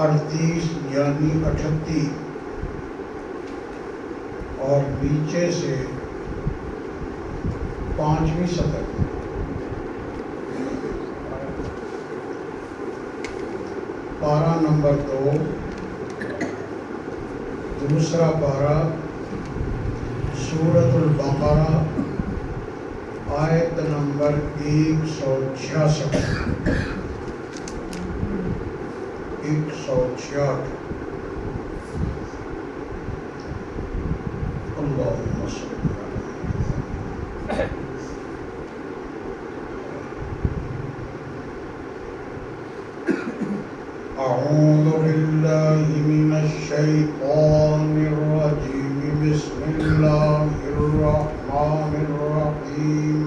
38 یعنی 38 اور نیچے سے 5ویں سطر پارہ نمبر 2 دوسرا پارہ سورۃ البقرہ آیت نمبر 166 اللہم صل اعوذ باللہ من الشیطان الرجیم بسم اللہ الرحمن الرحیم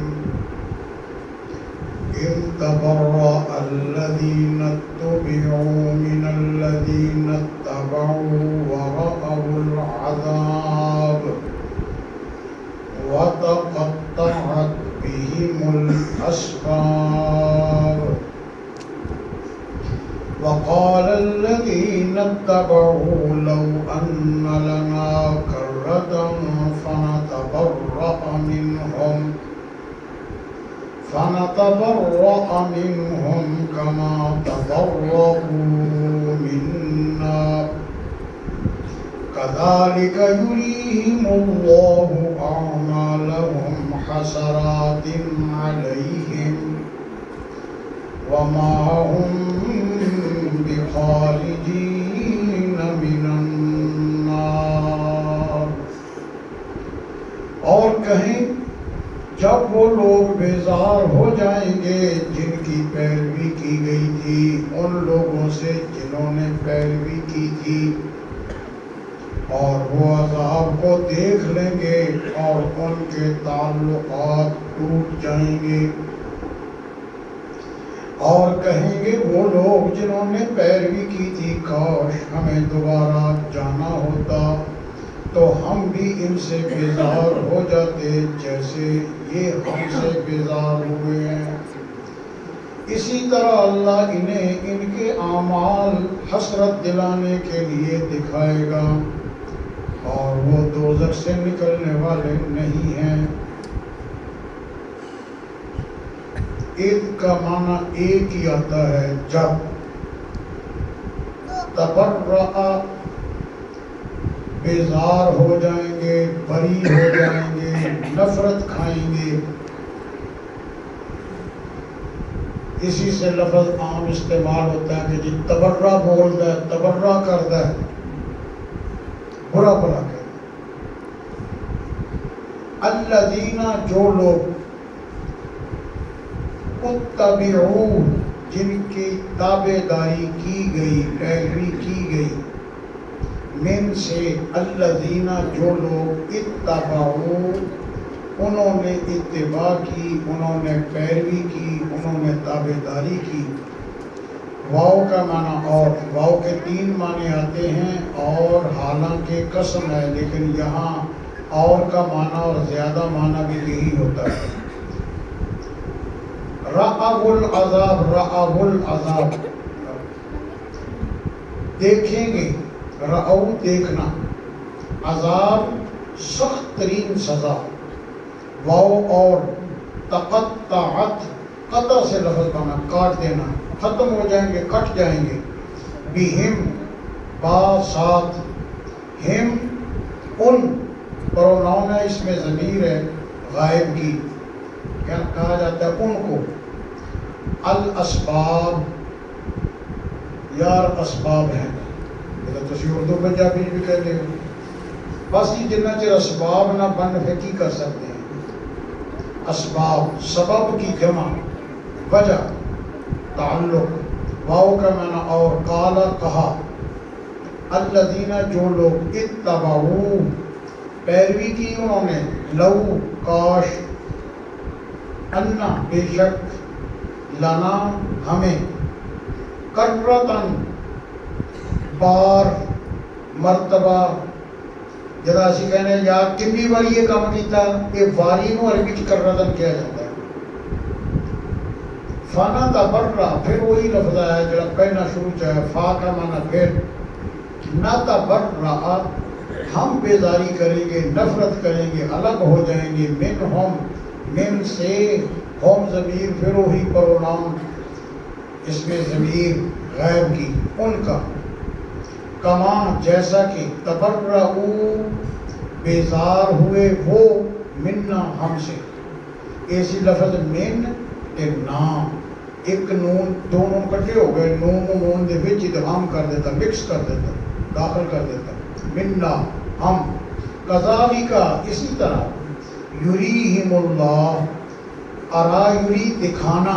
إذ تبرأ الذين اتبعوا من الذين اتبعوا ورأوا العذاب وتقطعت بهم الأسباب وقال الذين اتبعوا لو أن لنا كرة فنتبرأ منهم كما تبرؤوا منا كذلك يريهم الله أعمالهم حسرات عليهم وما هم بخارجين من النار۔ اور کہیں جب وہ لوگ بیزار ہو جائیں گے جن کی پیروی کی گئی تھی ان لوگوں سے جنہوں نے پیروی کی تھی، اور وہ عذاب کو دیکھ لیں گے اور ان کے تعلقات ٹوٹ جائیں گے۔ اور کہیں گے وہ لوگ جنہوں نے پیروی کی تھی کاش ہمیں دوبارہ جانا ہوتا تو ہم بھی ان سے بیزار ہو جاتے جیسے یہ ہم سے بیزار ہوئے ہیں۔ اسی طرح اللہ انہیں ان کے اعمال حسرت دلانے کے لیے دکھائے گا اور وہ دوزخ سے نکلنے والے نہیں ہیں۔ عید کا معنی ایک ہی آتا ہے جب، تبرأ بیزار ہو جائیں گے، بری ہو جائیں گے، نفرت کھائیں گے۔ اسی سے لفظ عام استعمال ہوتا ہے کہ جی تبرہ بولتا ہے، تبرہ کرتا ہے، برا بھلا کہتا ہے۔ الذین جو لوگ اتبعوا جن کی تابع داری کی گئی، پیروی کی گئی، من سے الذین جو لوگ اتبعوا انہوں نے اتباع کی، انہوں نے پیروی کی، انہوں نے تابع داری کی۔ واو کا معنی اور، واو کے 3 معنی آتے ہیں اور حالانکہ قسم ہے لیکن یہاں اور کا معنی اور زیادہ معنی بھی یہی ہوتا ہے۔ رأوا العذاب، رأوا العذاب دیکھیں گے، رأو دیکھنا، عذاب سخت ترین سزا۔ واو اور تقطعت، قطع سے لفظ بنا کاٹ دینا، ختم ہو جائیں گے، کٹ جائیں گے۔ بہم با ساتھ، ہم ان پروناؤن ہے، اس میں ضمیر ہے غائب کی، کیا کہا جاتا ہے ان کو۔ الاسباب یار اسباب ہیں، تسی اردو پنجابی بھی کہتے ہو، بس یہ جنہ چر اسباب نہ بن پھر کی کر سکتے ہیں۔ اسباب سبب کی جمع، وجہ، تعلق۔ واو کا معنی اور، قالا کہا، الذین جو لوگ اتبعوا پیروی کی انہوں نے، لو کاش، انا بے شک، لنا ہمیں، کرتن بار، مرتبہ، جدا اسی کہنے یار کنی باری یہ کام کیتا، یہ واری نو عربی چ کرتن کیا جاتا ہے۔ فانا تبرا پھر وہی لفظ ہے جڑا پہلا شروع چ ہے، فا کا معنی پھر، نہ تبرا ہم بیزاری کریں گے، نفرت کریں گے، الگ ہو جائیں گے، من سے، ہوم ضمیر پھر وہی پرونام اس میں ضمیر غیب کی، ان کا، کما جیسا کہ تبرؤ بیزار ہوئے وہ، منا ہم سے، ایسی لفظ من تے نام، ایک نون دو نون کٹے ہو گئے، نون و نون دے وچ ادغام کر دیتا، مکس کر دیتا، داخل کر دیتا، منا ہم، کذالک اسی طرح، یریہم اللہ، ارا یری دکھانا،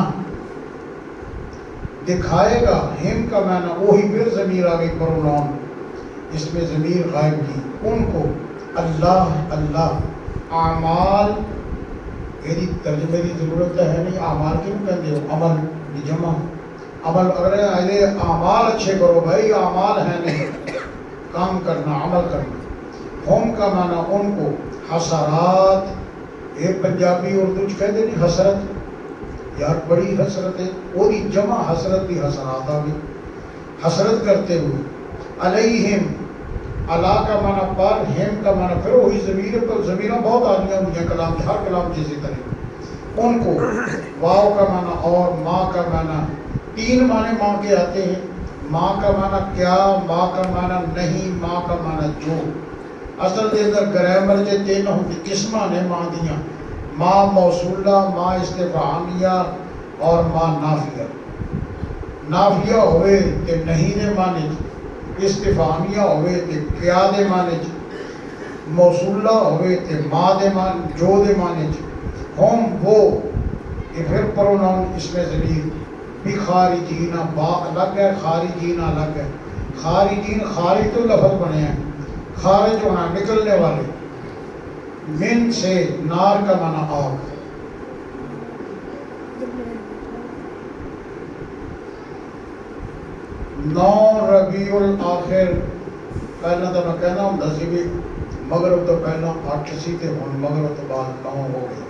دکھائے گا، ہم کا معنی وہی پھر ضمیر آگئی پرونام، اس میں ضمیر غائب کی، ان کو، اللہ اعمال، میری ترجمے کی ضرورت ہے نہیں، اعمال کیوں کہتے ہو، عمل جمع، عمل اگر اعمال اچھے کرو بھائی، اعمال ہے نہیں، کام کرنا، عمل کرنا، ہم کا معنی ان کو، حسرات، یہ پنجابی اردو چ کہتے نہیں حسرت، یار بڑی حسرت ہے، وہی جمع حسرت بھی حسرات آ گئی، حسرت کرتے ہوئے، علیہم، اللہ کا معنی پر، ہم کا معنی پھر وہی ضمیر پر، ضمیریں بہت آدمیاں ہوئی ہیں کلام کی، ہر کلام کی اسی طرح، ان کو، واو کا معنی اور، ماں کا معنی، تین معنی ماں کے آتے ہیں، ماں کا معنی کیا، ماں کا معنی نہیں، ماں کا معنی جو، اصل کے اندر گرامر کے تین ہوتی قسمہ نے ماں دیاں، ماں موصولہ، ماں استفہامیہ اور ماں نافیہ، نافیہ ہوئے کہ نہیں دے معنی، استفہامیہ ہوئے تے کیا دے معنی، موصولہ ہوئے تے ما دے معنی، جو دے معنی، ہم وہ، یہ پھر پرونام اس میں ضمیر، بھی خارجین، با الگ ہے، خارجین الگ ہے، خارجین خارج تو لفظ بنے ہیں، خارج ہونا نکلنے والے، من سے، نار کا معنی آگ، نو ربیع الاخر، پہلا تو میں کہنا ہوں سی بھی مغرب تو پہلا 8 سی تے ہن مغرب تو بعد 9 ہو گئی،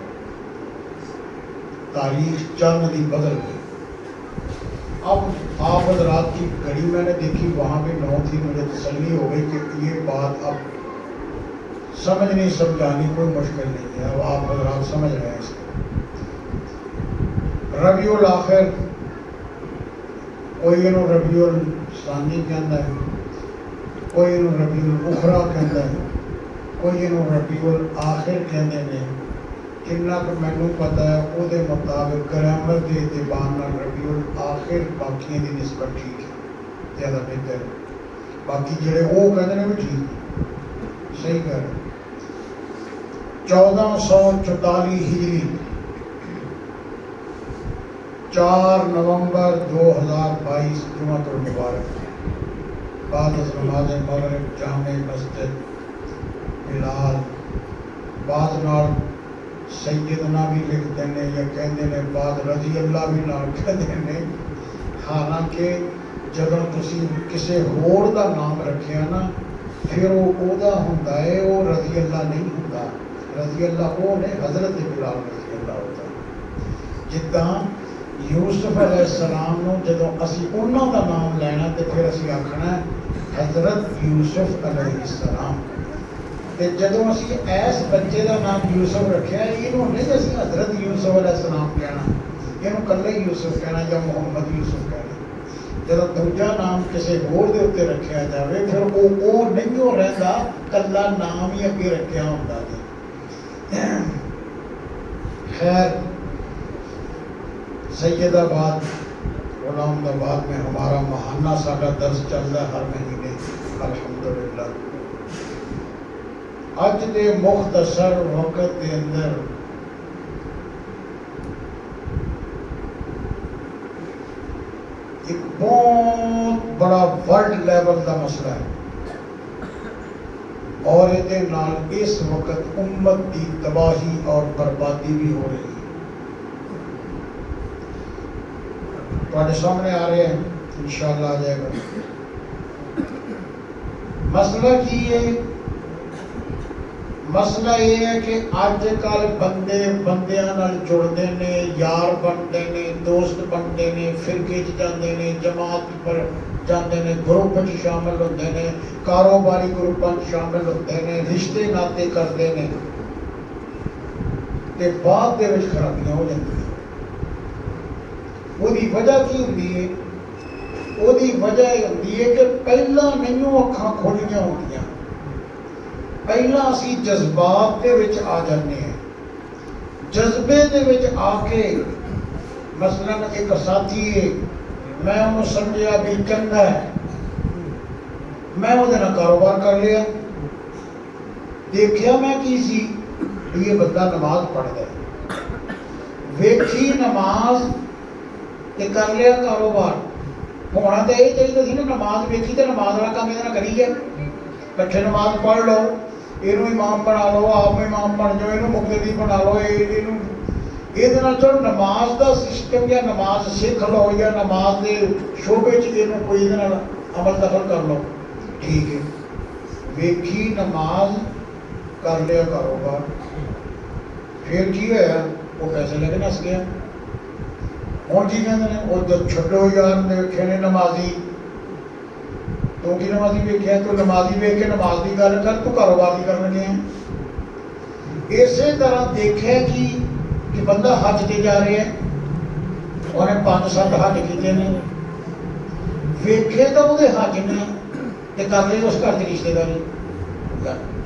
تاریخ چند دی بدل گئی، اب آپ حضرات کی گھڑی میں نے دیکھی وہاں پہ 9 تھی، مجھے تسلی ہو گئی کہ یہ بات اب سمجھنی سمجھانی کوئی مشکل نہیں ہے، اب آپ حضرات سمجھ رہے ہیں اس کو، ربیع الاخر، کوئی انہوں ربیع الثانی کہندا ہے، کوئی انہوں ربیع الاخری کہندا ہے، کوئی انہوں ربیع الاخر کہندے نے، جنہ کو مینوں پتہ ہے او دے مطابق گرامر دے اعتبار نال ربیع الاخر باقیاں دی نسبت ٹھیک ہے، زیادہ بہتر ہے، باقی جڑے وہ کہندے نے بھی ٹھیک صحیح کہہ رہے، 1444 ہجری، 4 نومبر 2022 جمعۃ المبارک، بعد از نماز مغرب جامع مسجد بلال، بعد نال سیدنا بھی لکھتے ہیں یا کہندے نے، بعد رضی اللہ بھی نال کہندے نے، حالانکہ جدوں تسی کسے ہور دا نام رکھیا نا پھر وہ اودا ہوندا ہے، وہ رضی اللہ نہیں ہوندا، رضی اللہ وہ نے حضرت بلال رضی اللہ ہوتا ہے، جداں یوسف علیہ السلام نو جدوں اسی انہاں دا نام لینا تے پھر اسی آکھنا ہے حضرت یوسف علیہ السلام، تے جدوں اسی ایس بچے دا نام یوسف رکھیا اینوں نہیں اسی حضرت یوسف علیہ السلام کہنا، اینوں کلے یوسف کہنا یا محمد یوسف کہنا، جدوں دوجا نام کسی ہور دے اوتے رکھیا جاوے پھر او نہیں ہو رہندا، کلا نام ہی اگے رکھیا ہوندا جی، خیر سید آباد غلام آباد میں ہمارا ماہانہ ساڈا درس چل رہا ہے ہر مہینے الحمدللہ، اج دے مختصر وقت دے اندر ایک بہت بڑا ورلڈ لیول دا مسئلہ ہے، اور یہ نال اس وقت امت کی تباہی اور بربادی بھی ہو رہی ہے، تواڈے سامنے آ رہے ہیں انشاءاللہ آ جائے گا، مسئلہ کی ہے، مسئلہ یہ ہے کہ اج کل بندے بندیاں نال جڑتے ہیں، یار بنتے ہیں، دوست بنتے ہیں، فرقے جاتے ہیں، جماعت پر جاتے ہیں، گروپ شامل ہوتے ہیں، کاروباری گروپاں شامل ہوتے ہیں، رشتے ناطے کرتے ہیں، تے بعد دے وچ خرابیاں ہو جاتی ہیں۔ وہی وجہ کی ہوتی ہے؟ وہی وجہ یہ ہوتی ہے کہ پہلا نہیں اکھاں کھولیاں ہوندیاں، پہلا اسی جذبات دے وچ آ جانے ہیں، جذبے دے وچ آ کے مثلا ایک ساتھی ہے، میں انہوں سمجھیا بھی چنگا ہے، میں وہ نہ کاروبار کر لیا، دیکھیا میں کی سی یہ بندہ نماز پڑھ گیا، ویکھی نماز تے کر لیا کاروبار، ہونا تو یہ چاہیے سی نا نماز ویکھی تے نماز والا کام یہ کری ہے، کٹھے نماز پڑھ لو، یہ امام بنا لو، آپ امام بن جاؤ، یہ مقتدی بنا لو، یہ چلو نماز دا سسٹم یا نماز سیکھ لو یا نماز دے شعبے یہ کوئی یہ عمل دخل کر لو، ٹھیک ہے، ویکھی نماز کر لیا کاروبار، پھر کی ہوا وہ پیسے لے کے نس گیا، ہوں کی کہتے ہیں وہ جب چھڈو یار ویکھے نے نمازی، تو کی نمازی ویکھیا، تو نمازی ویکھ کے نماز کی گل کر، تو کاروبار کی کر لگے ہیں۔ اسی طرح دیکھے کہ بندہ حج تے جا رہے ہیں، انہیں 5-7 حج کیتے ہیں، ویکھے تو وہ حج نے تے کر لے اس گھر کی رشتے داری،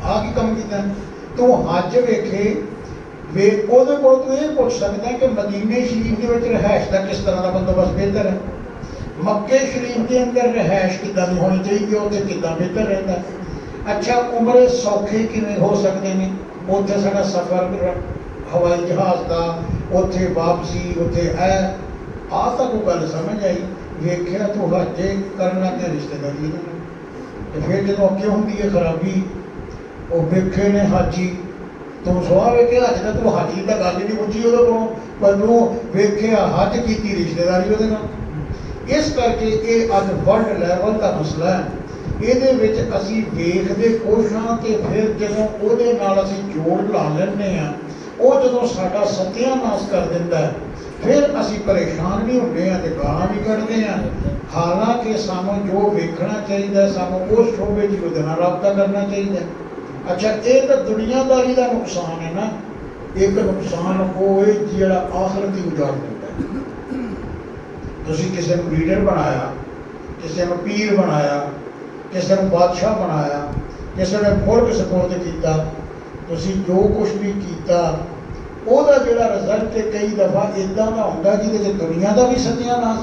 آ کی کم کیتا ہے، تو حج ویکھے وہ تو یہ پوچھ سکتا ہے کہ مدینے شریف کے رہائش کا کس طرح کا بندوبست بہتر ہے، مکے شریف کے اندر رہائش کتنا نہیں ہونی چاہیے، اتنے کتنا بہتر رہتا ہے، اچھا عمرے سوکھے کیویں ہو سکتے ہیں، اتنے سارا سفر ہوائی جہاز کا، اتنے واپسی، اتنے آ تک وہ گل سمجھ آئی، ویکھیا تو حج کرنا کیا رشتے داری، پھر جب اگے ہوتی ہے خرابی، وہ ویکھے نے حاجی، تم سوا ویکھیا حج کا، تو حاجی کا گل ہی نہیں پوچھی وہ پہلو ویکھیا حج کی رشتے داری وہ، اس کر کے یہ اج ورلڈ لیول کا مسئلہ ہے، یہ اسی ویکھتے کچھ ہاں کہ پھر جدوں وہ اسی جوڑ لا لینے ہاں، وہ جدوں ساڈا ستیہ ناش کر دینا ہے، پھر اسی پریشان بھی ہوتے ہیں تے گالاں بھی کڈتے ہیں، حالانکہ سانوں جو ویکھنا چاہیے، سانوں اس شعبے کی وہ رابطہ کرنا چاہیے۔ اچھا یہ تو دنیا داری کا نقصان ہے نا، ایک نقصان وہ ہے جڑا آخرت کی اجاڑ دیتا ہے، تسی کسی نے لیڈر بنایا، کسی نے پیر بنایا، کسی نے بادشاہ بنایا، کسی نے ملک سپورٹ کیتا، تسی جو کچھ بھی کیتا، وہ جڑا رزلٹ ہے کئی دفعہ ادا کا ہوتا ہے جہاں دنیا کا بھی ستیہ ناش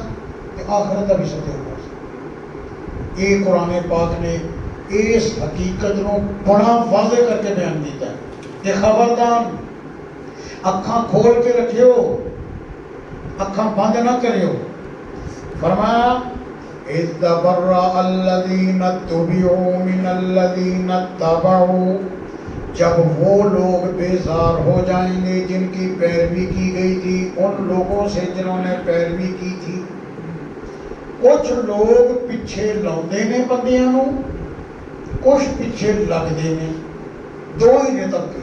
آخرت کا بھی ستیہ ناش۔ یہ قرآن پاک نے اس حقیقت کو بڑا واضح کر کے بیان دیتا ہے کہ خبردار اکھاں کھول کے رکھیو، اکھاں بند نہ کریو، فرمایا اِذْ تَبَرَّأَ الَّذِينَ اتُّبِعُوا مِنَ الَّذِينَ اتَّبَعُوا، جب وہ لوگ بیزار ہو جائیں گے جن کی پیروی کی گئی تھی ان لوگوں سے جنہوں نے پیروی کی تھی۔ کچھ لوگ پیچھے لاؤندے نے بندیاں نو، کچھ پیچھے لگتے ہیں، دو ہی نے طبقے،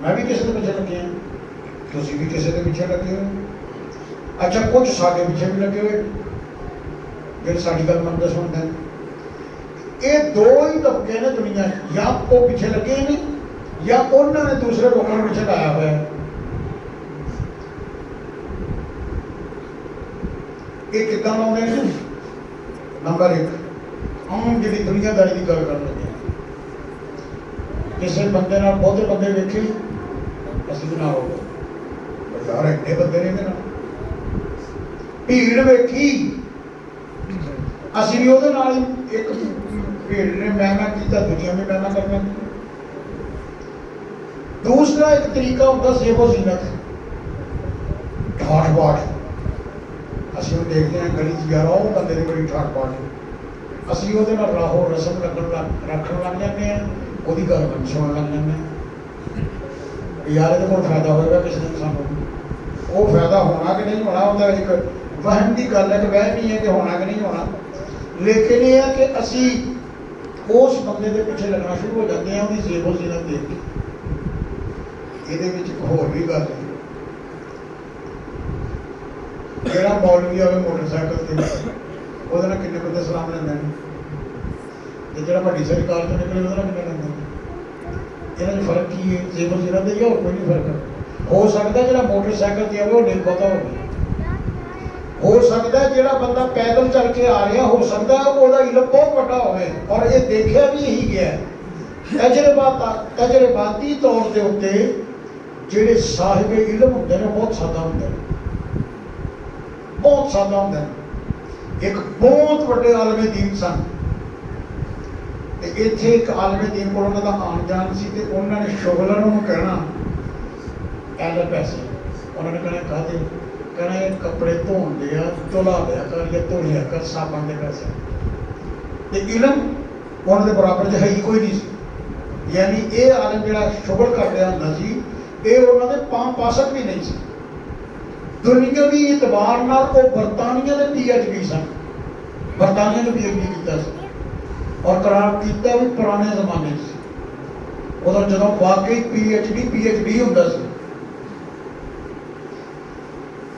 میں بھی کسی کے پیچھے لگے ہیں، تسی بھی کسی کے پیچھے لگے ہوئے، اچھا کچھ ساڈے پیچھے بھی لگے ہوئے جن ساری گل منتے سنتے ہیں۔ یہ دو ہی طبقے نے دنیا، یا وہ پیچھے لگے نہیں یا انہوں نے دوسرے لوگوں کو پیچھے لایا ہوا ہے۔ یہ کتنا لاؤں ہیں؟ نمبر 1 ہم جی دنیا داری کی گل کر لگے ہیں، کسی بندے نال بہتے بندے ویکھے اسی نہ ہو گئے، یار ایڈے بندے نے بھیڑ ویکھی اسی بھی وہ ایک بھیڑ نے مہنگا کیا، دنیا میں مہنگا کرنا۔ دوسرا ایک طریقہ ہوتا زیب و زینت، ٹھاٹ باٹ، اسی وہ دیکھتے ہیں گلی یار وہ بندے کی بڑی ٹھاٹ باٹ ہے، اسی وہ راہو رسم رکھن لگ جاتے ہیں، وہ گل سنن لگ جاتے ہیں، یار یہ فائدہ ہوئے گا کسی دن سانوں، وہ فائدہ ہونا کہ نہیں ہونا ہوتا ایک وہم کی گل ہے کہ وہم نہیں ہے کہ ہونا کہ نہیں ہونا، لیکن یہ ہے کہ اسی اس بندے کے پیچھے لگنا شروع ہو جاتے ہیں، وہی زیب و زینت دیکھ کے، ਇਹਦੇ ਵਿੱਚ ਇੱਕ ਹੋਰ ਵੀ ਗੱਲ ਹੈ, ਜਿਹੜਾ ਮੌਲਵੀ ਆਵੇ ਮੋਟਰਸਾਈਕਲ ਤੇ ਉਹਦੇ ਨਾਲ ਕਿੰਨੇ ਬੰਦੇ ਸਲਾਮ ਲੈਂਦੇ ਨੇ, ਤੇ ਜਿਹੜਾ ਵੱਡੀ ਸਰਕਾਰ ਤੋਂ ਨਿਕਲੇ ਉਹਦੇ ਨਾਲ ਕਿੰਨੇ ਲੈਂਦੇ ਨੇ? ਇਹਨਾਂ 'ਚ ਫਰਕ ਕੀ ਹੈ? ਜੇਬਲ ਜਿਹੜਾ ਦੇ ਹੋਰ ਕੋਈ ਨਹੀਂ ਫਰਕ। ਹੋ ਸਕਦਾ ਜਿਹੜਾ ਮੋਟਰਸਾਈਕਲ ਤੇ ਆਵੇ ਉਹ ਨਹੀਂ ਪਤਾ ਹੋਵੇ, ਹੋ ਸਕਦਾ ਜਿਹੜਾ ਬੰਦਾ ਪੈਦਲ ਚੱਲ ਕੇ ਆ ਰਿਹਾ ਹੋ ਸਕਦਾ ਉਹਦਾ ਇਲਮ ਬਹੁਤ ਵੱਡਾ ਹੋਵੇ, ਔਰ ਇਹ ਦੇਖਿਆ ਵੀ ਇਹੀ ਗਿਆ ਤਜਰਬਾਤੀ ਤੌਰ ਦੇ ਉੱਤੇ ਜਿਹੜੇ ਸਾਹਿਬੇ ਇਲਮ ਹੁੰਦੇ ਨੇ ਬਹੁਤ ਸਾਦਾ ਹੁੰਦੇ ਨੇ, ਬਹੁਤ ਸਾਦਾ ਹੁੰਦੇ ਨੇ। ਇੱਕ ਬਹੁਤ ਵੱਡੇ ਆਲਮੇ ਦੀਨ ਸਨ, ਤੇ ਇੱਥੇ ਇੱਕ ਆਲਮੇ ਦੀਨ ਕੋਲ ਉਹਨਾਂ ਦਾ ਆਉਣ ਜਾਣ ਸੀ, ਤੇ ਉਹਨਾਂ ਨੇ ਸ਼ੁਗਲਨ ਨੂੰ ਕਹਿਣਾ ਐਲੇ ਪੈਸੇ, ਉਹਨਾਂ ਨੇ ਕਹਿਣਾ ਕਾਹਦੇ? ਕਹਿਣਾ ਇਹ ਕੱਪੜੇ ਧੋਣ ਦੇ ਆ, ਧੁਲਾ ਲਿਆ ਕਰ ਜਾਂ ਧੋ ਲਿਆ ਕਰ, ਸਾਬਣ ਦੇ ਪੈਸੇ। ਤੇ ਇਲਮ ਉਹਨਾਂ ਦੇ ਬਰਾਬਰ 'ਚ ਹੈ ਹੀ ਕੋਈ ਨਹੀਂ ਸੀ, ਯਾਨੀ ਇਹ ਆਲਮ ਜਿਹੜਾ ਸ਼ੁਗਲ ਕਰ ਰਿਹਾ ਹੁੰਦਾ ਸੀ ਇਹ ਉਹਨਾਂ ਦੇ ਪਾਸਕ ਵੀ ਨਹੀਂ ਸੀ। ਦੁਨਿਆਵੀ ਇਤਬਾਰ ਨਾਲ ਉਹ ਬਰਤਾਨੀਆ ਦੇ PhD ਸਨ, ਬਰਤਾਨੀਆ ਨੇ PhD ਕੀਤਾ ਸੀ, ਔਰ ਕਰਾਰ ਕੀਤਾ ਵੀ ਪੁਰਾਣੇ ਜ਼ਮਾਨੇ 'ਚ, ਉਦੋਂ ਜਦੋਂ ਵਾਕਈ PhD ਹੁੰਦਾ ਸੀ।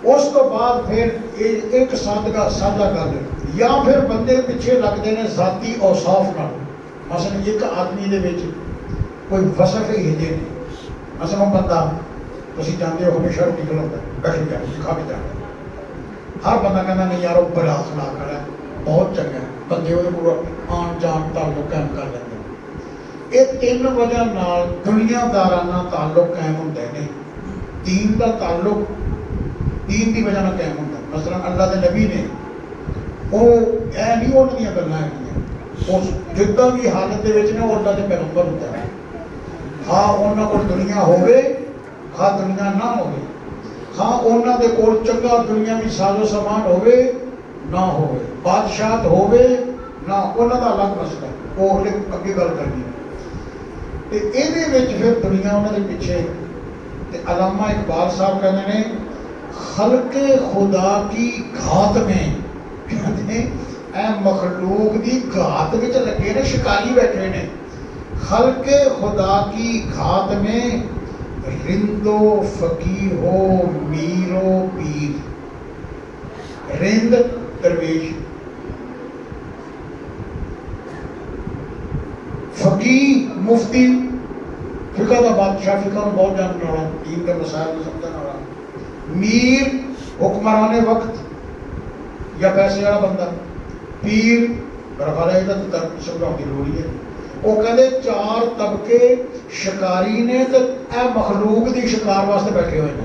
ਉਸ ਤੋਂ ਬਾਅਦ ਫਿਰ ਇਹ ਇੱਕ ਸਾਂਝਾ ਗੱਲ, ਜਾਂ ਫਿਰ ਬੰਦੇ ਪਿੱਛੇ ਲੱਗਦੇ ਨੇ ਜ਼ਾਤੀ ਔਸਾਫ ਨਾਲ। ਮਸਲਨ ਇੱਕ ਆਦਮੀ ਦੇ ਵਿੱਚ ਕੋਈ ਵਸਫ ਹੀ ਜਿਹੇ ਨੇ, ਮਸਲਨ ਬੰਦਾ ਤੁਸੀਂ ਜਾਣਦੇ ਹੋ ਹਮੇਸ਼ਾ ਰੋਟੀ ਖਲਾਉਂਦਾ, ਬੈਠ ਗਿਆ ਖਾ ਕੇ ਜਾਂਦਾ, ਹਰ ਬੰਦਾ ਕਹਿੰਦਾ ਨਹੀਂ ਯਾਰ ਉਹ ਬੜਾ ਅਖਲਾਕ ਵਾਲਾ, ਬਹੁਤ ਚੰਗਾ, ਬੰਦੇ ਉਹਦੇ ਕੋਲ ਆਉਣ ਜਾਣ ਤਾਲੁਕ ਕਾਇਮ ਕਰ ਲੈਂਦੇ। ਇਹ ਤਿੰਨ ਵਜ੍ਹਾ ਨਾਲ ਦੁਨੀਆਦਾਰਾਨਾ ਤਾਲੁਕ ਕਾਇਮ ਹੁੰਦੇ ਨੇ। ਦੀਨ ਦਾ ਤਾਲੁਕ ਦੀਨ ਦੀ ਵਜ੍ਹਾ ਨਾਲ ਕਾਇਮ ਹੁੰਦਾ। ਮਸਲਨ ਅੱਲਾ ਦੇ ਨਬੀ ਨੇ ਉਹ ਇਹ ਨਹੀਂ ਉਹਨਾਂ ਦੀਆਂ ਗੱਲਾਂ ਹੈਗੀਆਂ, ਉਸ ਜਿੱਦਾਂ ਵੀ ਹਾਲਤ ਦੇ ਵਿੱਚ ਨੇ ਉਹ ਅੱਲਾ ਦੇ ਪੈਗੰਬਰ ਹੁੰਦਾ ਹੈ। ਹਾਂ ਉਹਨਾਂ ਕੋਲ ਦੁਨੀਆ ਹੋਵੇ, ਹਾਂ ਦੁਨੀਆ ਨਾ ਹੋਵੇ, ਹਾਂ ਉਹਨਾਂ ਦੇ ਕੋਲ ਚੰਗਾ ਦੁਨੀਆਵੀ ਸਾਜ਼ੋ ਸਮਾਨ ਹੋਵੇ ਨਾ ਹੋਵੇ, ਬਾਦਸ਼ਾਹਤ ਹੋਵੇ ਨਾ, ਉਹਨਾਂ ਦਾ ਅਲੱਗ ਮਸਲਾ, ਉਹ ਅੱਗੇ ਗੱਲ ਕਰਨੀ। ਤੇ ਇਹਦੇ ਵਿੱਚ ਫਿਰ ਦੁਨੀਆ ਉਹਨਾਂ ਦੇ ਪਿੱਛੇ। ਤੇ ਅਲਾਮਾ ਇਕਬਾਲ ਸਾਹਿਬ ਕਹਿੰਦੇ ਨੇ ਖਲਕੇ ਖੁਦਾ ਕੀ ਘਾਤ ਮੇਂ, ਕਹਿੰਦੇ ਇਹ ਮਖਲੂਕ ਦੀ ਘਾਤ ਵਿੱਚ ਲੱਗੇ ਨੇ, ਸ਼ਿਕਾਰੀ ਬੈਠੇ ਨੇ। ਖਲਕੇ ਖੁਦਾ ਕੀ ਘਾਤ ਮੇਂ ਰਿੰਦੋ ਫਕੀਰ ਹੋ ਮੀਰੋ ਪੀਰ। ਰਿੰਦ ਦਰਵੇਸ਼, ਫਕੀਰ ਮੁਫਤੀ, ਫਿਕਾ ਦਾ ਬਾਦਸ਼ਾਹ, ਫਿਕਾ ਨੂੰ ਬਹੁਤ ਜਾਣਨ ਵਾਲਾ, ਦੀਨ ਦੇ ਮਸਾਇਲ ਨੂੰ ਸਮਝਣ ਵਾਲਾ। ਮੀਰ ਹੁਕਮਰਾਨੇ ਵਕਤ ਜਾਂ ਪੈਸੇ ਵਾਲਾ ਬੰਦਾ। ਪੀਰ ਬਰਖਾਲਾ ਇਹਦਾ ਤਾਂ ਸਮਝਾਉਣ ਦੀ ਲੋੜ ਹੀ ਹੈ। ਉਹ ਕਹਿੰਦੇ ਚਾਰ ਤਬਕੇ ਸ਼ਿਕਾਰੀ ਨੇ ਤੇ ਇਹ ਮਖਲੂਕ ਦੀ ਸ਼ਿਕਾਰ ਵਾਸਤੇ ਬੈਠੇ ਹੋਏ ਨੇ।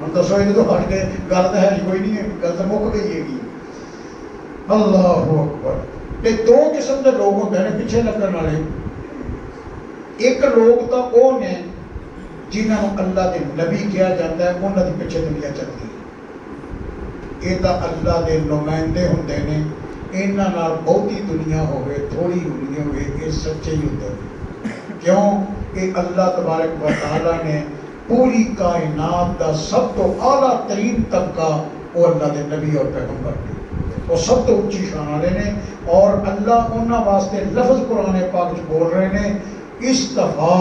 ہوں دسو یہ تو ہٹ کے گل تو ہے کوئی نہیں ہے, گل تو مک گئی ہے. اللہ اکبر. تے دو قسم کے لوگ ہوتے ہیں پیچھے لگن والے. ایک لوگ تو وہ نے جنہوں اللہ کے نبی کیا جاتا ہے, انہوں کے پیچھے دنیا چلتی ہے. یہ تو اللہ کے نمائندے ہوتے ہیں, یہاں بہتی دنیا ہوئے تھوڑی دنیا ہوئے یہ سچے ہی ہوتے ہیں. کیوں کہ اللہ تبارک و تعالیٰ نے پوری کائنات کا سب تو اعلیٰ ترین طبقہ وہ اللہ کے نبی اور پیغمبر نے, وہ سب تو اچھی شان والے نے. اور اللہ انہوں واسطے لفظ قرآن پاک بول رہے ہیں, استفا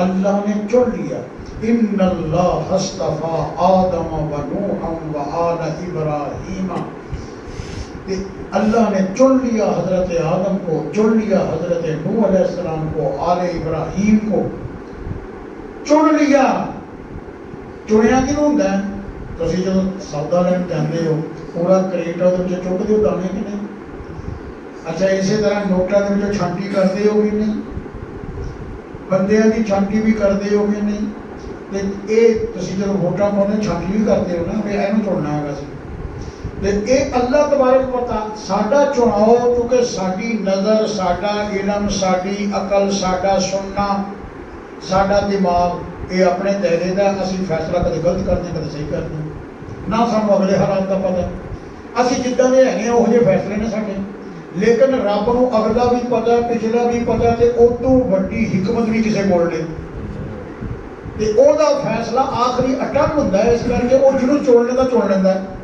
اللہ نے چن لیا. ان اللہ استفا آدم و نوح و آل ابراہیم, اللہ نے چن لیا حضرت آدم کو, چن لیا حضرت نوح علیہ السلام کو, آل ابراہیم کو چن لیا. چنیا کیوں ہوتا ہے؟ تسی جب سودا لین جاندے ہو پورا کریٹ وہ چک دو دانے کہ نہیں؟ اچھا اسی طرح نوٹاں کے چھانٹی کرتے ہو کہ نہیں؟ بندیاں کی چھانٹی بھی کرتے ہو کہ نہیں؟ یہ تسی جب ووٹاں پاؤندے چھانٹی بھی کرتے ہو نا, بھی اینو چننا ہے ویسے. یہ اللہ تبارک و تعالیٰ ساڈا چناؤ, کیونکہ ساری نظر, ساڈا علم, ساری عقل, ساڈا سننا, ساڈا دماغ یہ اپنے دائرے کا, اسی فیصلہ کدے غلط کرتے کدے صحیح کرتے, نہ سانو اگلے حالات کا پتہ. اسی جداں دے ہیں وہ جہے فیصلے نے ساڈے, لیکن رب نو اگلا بھی پتہ, پچھلا بھی پتہ, تے ادو وڈی حکمت بھی کسے کول نہیں. تے او دا فیصلہ آخری اٹل ہوندا ہے, اس کر کے وہ جنوں چن لیندا چن لیندا ہے.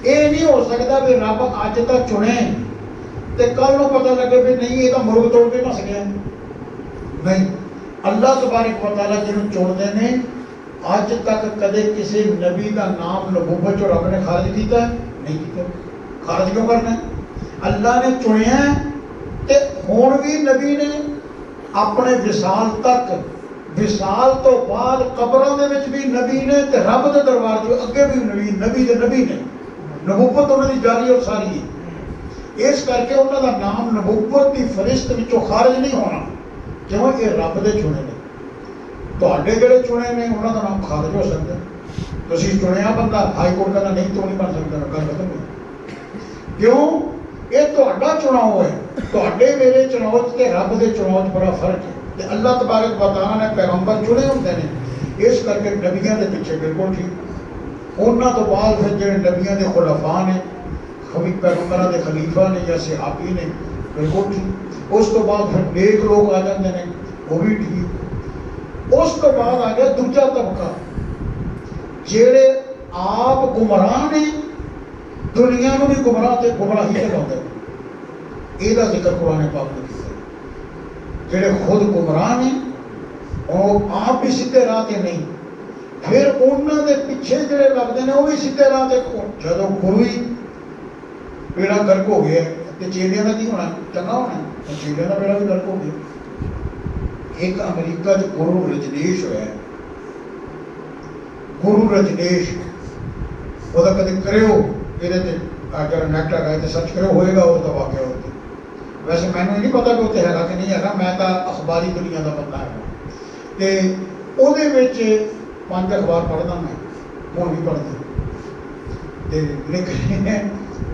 یہ نہیں ہو سکتا بھی رب اج تک چنے تے کل نو پتہ لگے بھی نہیں یہ تو مرغ توڑ کے نس گیا. نہیں, اللہ تبارک و تعالیٰ جنہوں چنتے ہیں اج تک کدے کسی نبی کا نام نبوت جو رب نے خارج کیتا ہے نہیں کیتا. خارج کیوں کرنا ہے؟ اللہ نے چنیا ہے. تے ہون بھی نبی نے اپنے وصال تک, وصال تو بعد قبراں دے وچ بھی نبی نے, تے رب دے دربار جو اگے بھی نبی دے نبی نے. نبوت انہوں کی جاری اور ساری ہے. اس کر کے انہوں کا نام نبوت کی فرشت وچوں خارج نہیں ہونا, کیوں یہ رب دے چنے نے. تواڈے جڑے چنے نے انہوں کا نام خارج ہو سکتا ہے. تسی چنیا بندہ ہائی کورٹ کا نہیں تو نہیں بن سکتا, گل ختم ہوئی. کیوں؟ یہ تہاڈا چناؤ ہے. تہاڈے میرے چناؤ تے رب دے چناؤ بڑا فرق ہے. تے اللہ تبارک و تعالیٰ نے پیغمبر چنے ہوتے ہیں, اس کر کے نبیاں دے پیچھے بالکل ٹھیک. انہوں تو بعد پھر جڑے نبیاں دے خلفاء نے, پیغمبراں دے خلیفہ نے یا صحابی نے, بالکل ٹھیک. اس تو بعد پھر نیک لوگ آ جاتے ہیں, وہ بھی ٹھیک. اس تو بعد آ گیا دوجا طبقہ جڑے آپ گمراہ نے, دنیا نو بھی گمراہ تے گمراہی لگاتے ہیں. یہ ذکر قرآن پاک نے کیا. جڑے خود گمراہ نے وہ آپ بھی سیدھے راہ تے نہیں, پھر انہوں دے پیچھے جڑے لگتے ہیں وہ بھی سیدھے راہ تے. جدو گرو ہی بیڑا گرک ہو گیا تو چیلیاں کا کی ہونا, چنگا ہونا, چیلیاں کا بیڑا بھی گرک ہو گیا. ایک امریکہ جو گرو رجنیش ہوا ہے, گرو رجنیش, وہ کدے کرے ہو یہ اگر نیٹ ہے تو سرچ کرو, ہوئے گا وہ تو واقعہ ہوتے. ویسے مینوں نہیں پتا کہ اتنے ہے کہ نہیں ہے, میں تو اخباری دنیا کا بندہ ہے. تو وہ 5 اخبار پڑھتا میں, ہوں بھی پڑھتا. لیکن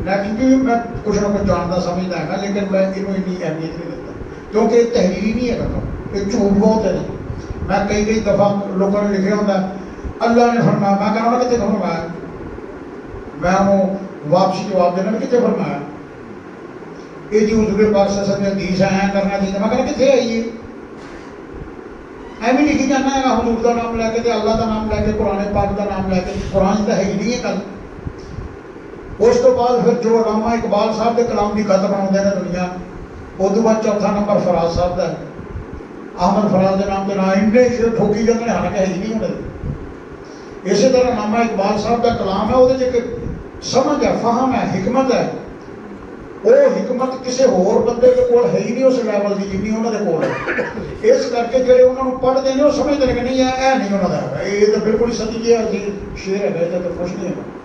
نیٹ بھی میں کچھ نہ کچھ جانتا سمجھتا ہے, لیکن میں یہ اہمیت نہیں دیتا کیونکہ تحریری نہیں ہے کام, یہ جھوٹ بہت ہے. میں کئی دفعہ لوگوں نے لکھا ہوتا اللہ نے فرمایا, میں کہنا ہونا کتنے فرمایا, میں انہوں واپسی جواب دینا کتنے فرمایا. یہ جی حضور پاک صلی اللہ علیہ وسلم نے حدیث ہے کرنا چاہیے, میں کہنا کتنے آئیے. ایویں لکھی جانا ہے حضور کا نام لے کے, اللہ کا نام لے کے, قرآن پاک کا نام لے کے. قرآن تو ہے ہی نہیں ہے کل. اس تو بعد پھر جو علامہ اقبال صاحب کے کلام کی خط بنا ہیں دنیا, اس بعد چوتھا نمبر فراز صاحب کا ہے. احمد فراز کے نام کے نام انڈے شیر ٹھوکی جاتے ہیں, حالانکہ ہے ہی نہیں ہونے. اسی طرح علامہ اقبال صاحب کا کلام ہے, وہ سمجھ ہے, فہم ہے, حکمت ہے. وہ حکمت کسی ہور بندے کے کول ہے ہی نہیں اس لیول کی جنی انہوں کے کول ہے. اس کر کے جڑے انہوں نے پڑھتے ہیں وہ سمجھتے ہیں کہ نہیں ہے, نہیں انہوں کا ہے, یہ تو بالکل ہی سچی ہے, شیر ہے, تو کچھ نہیں ہے.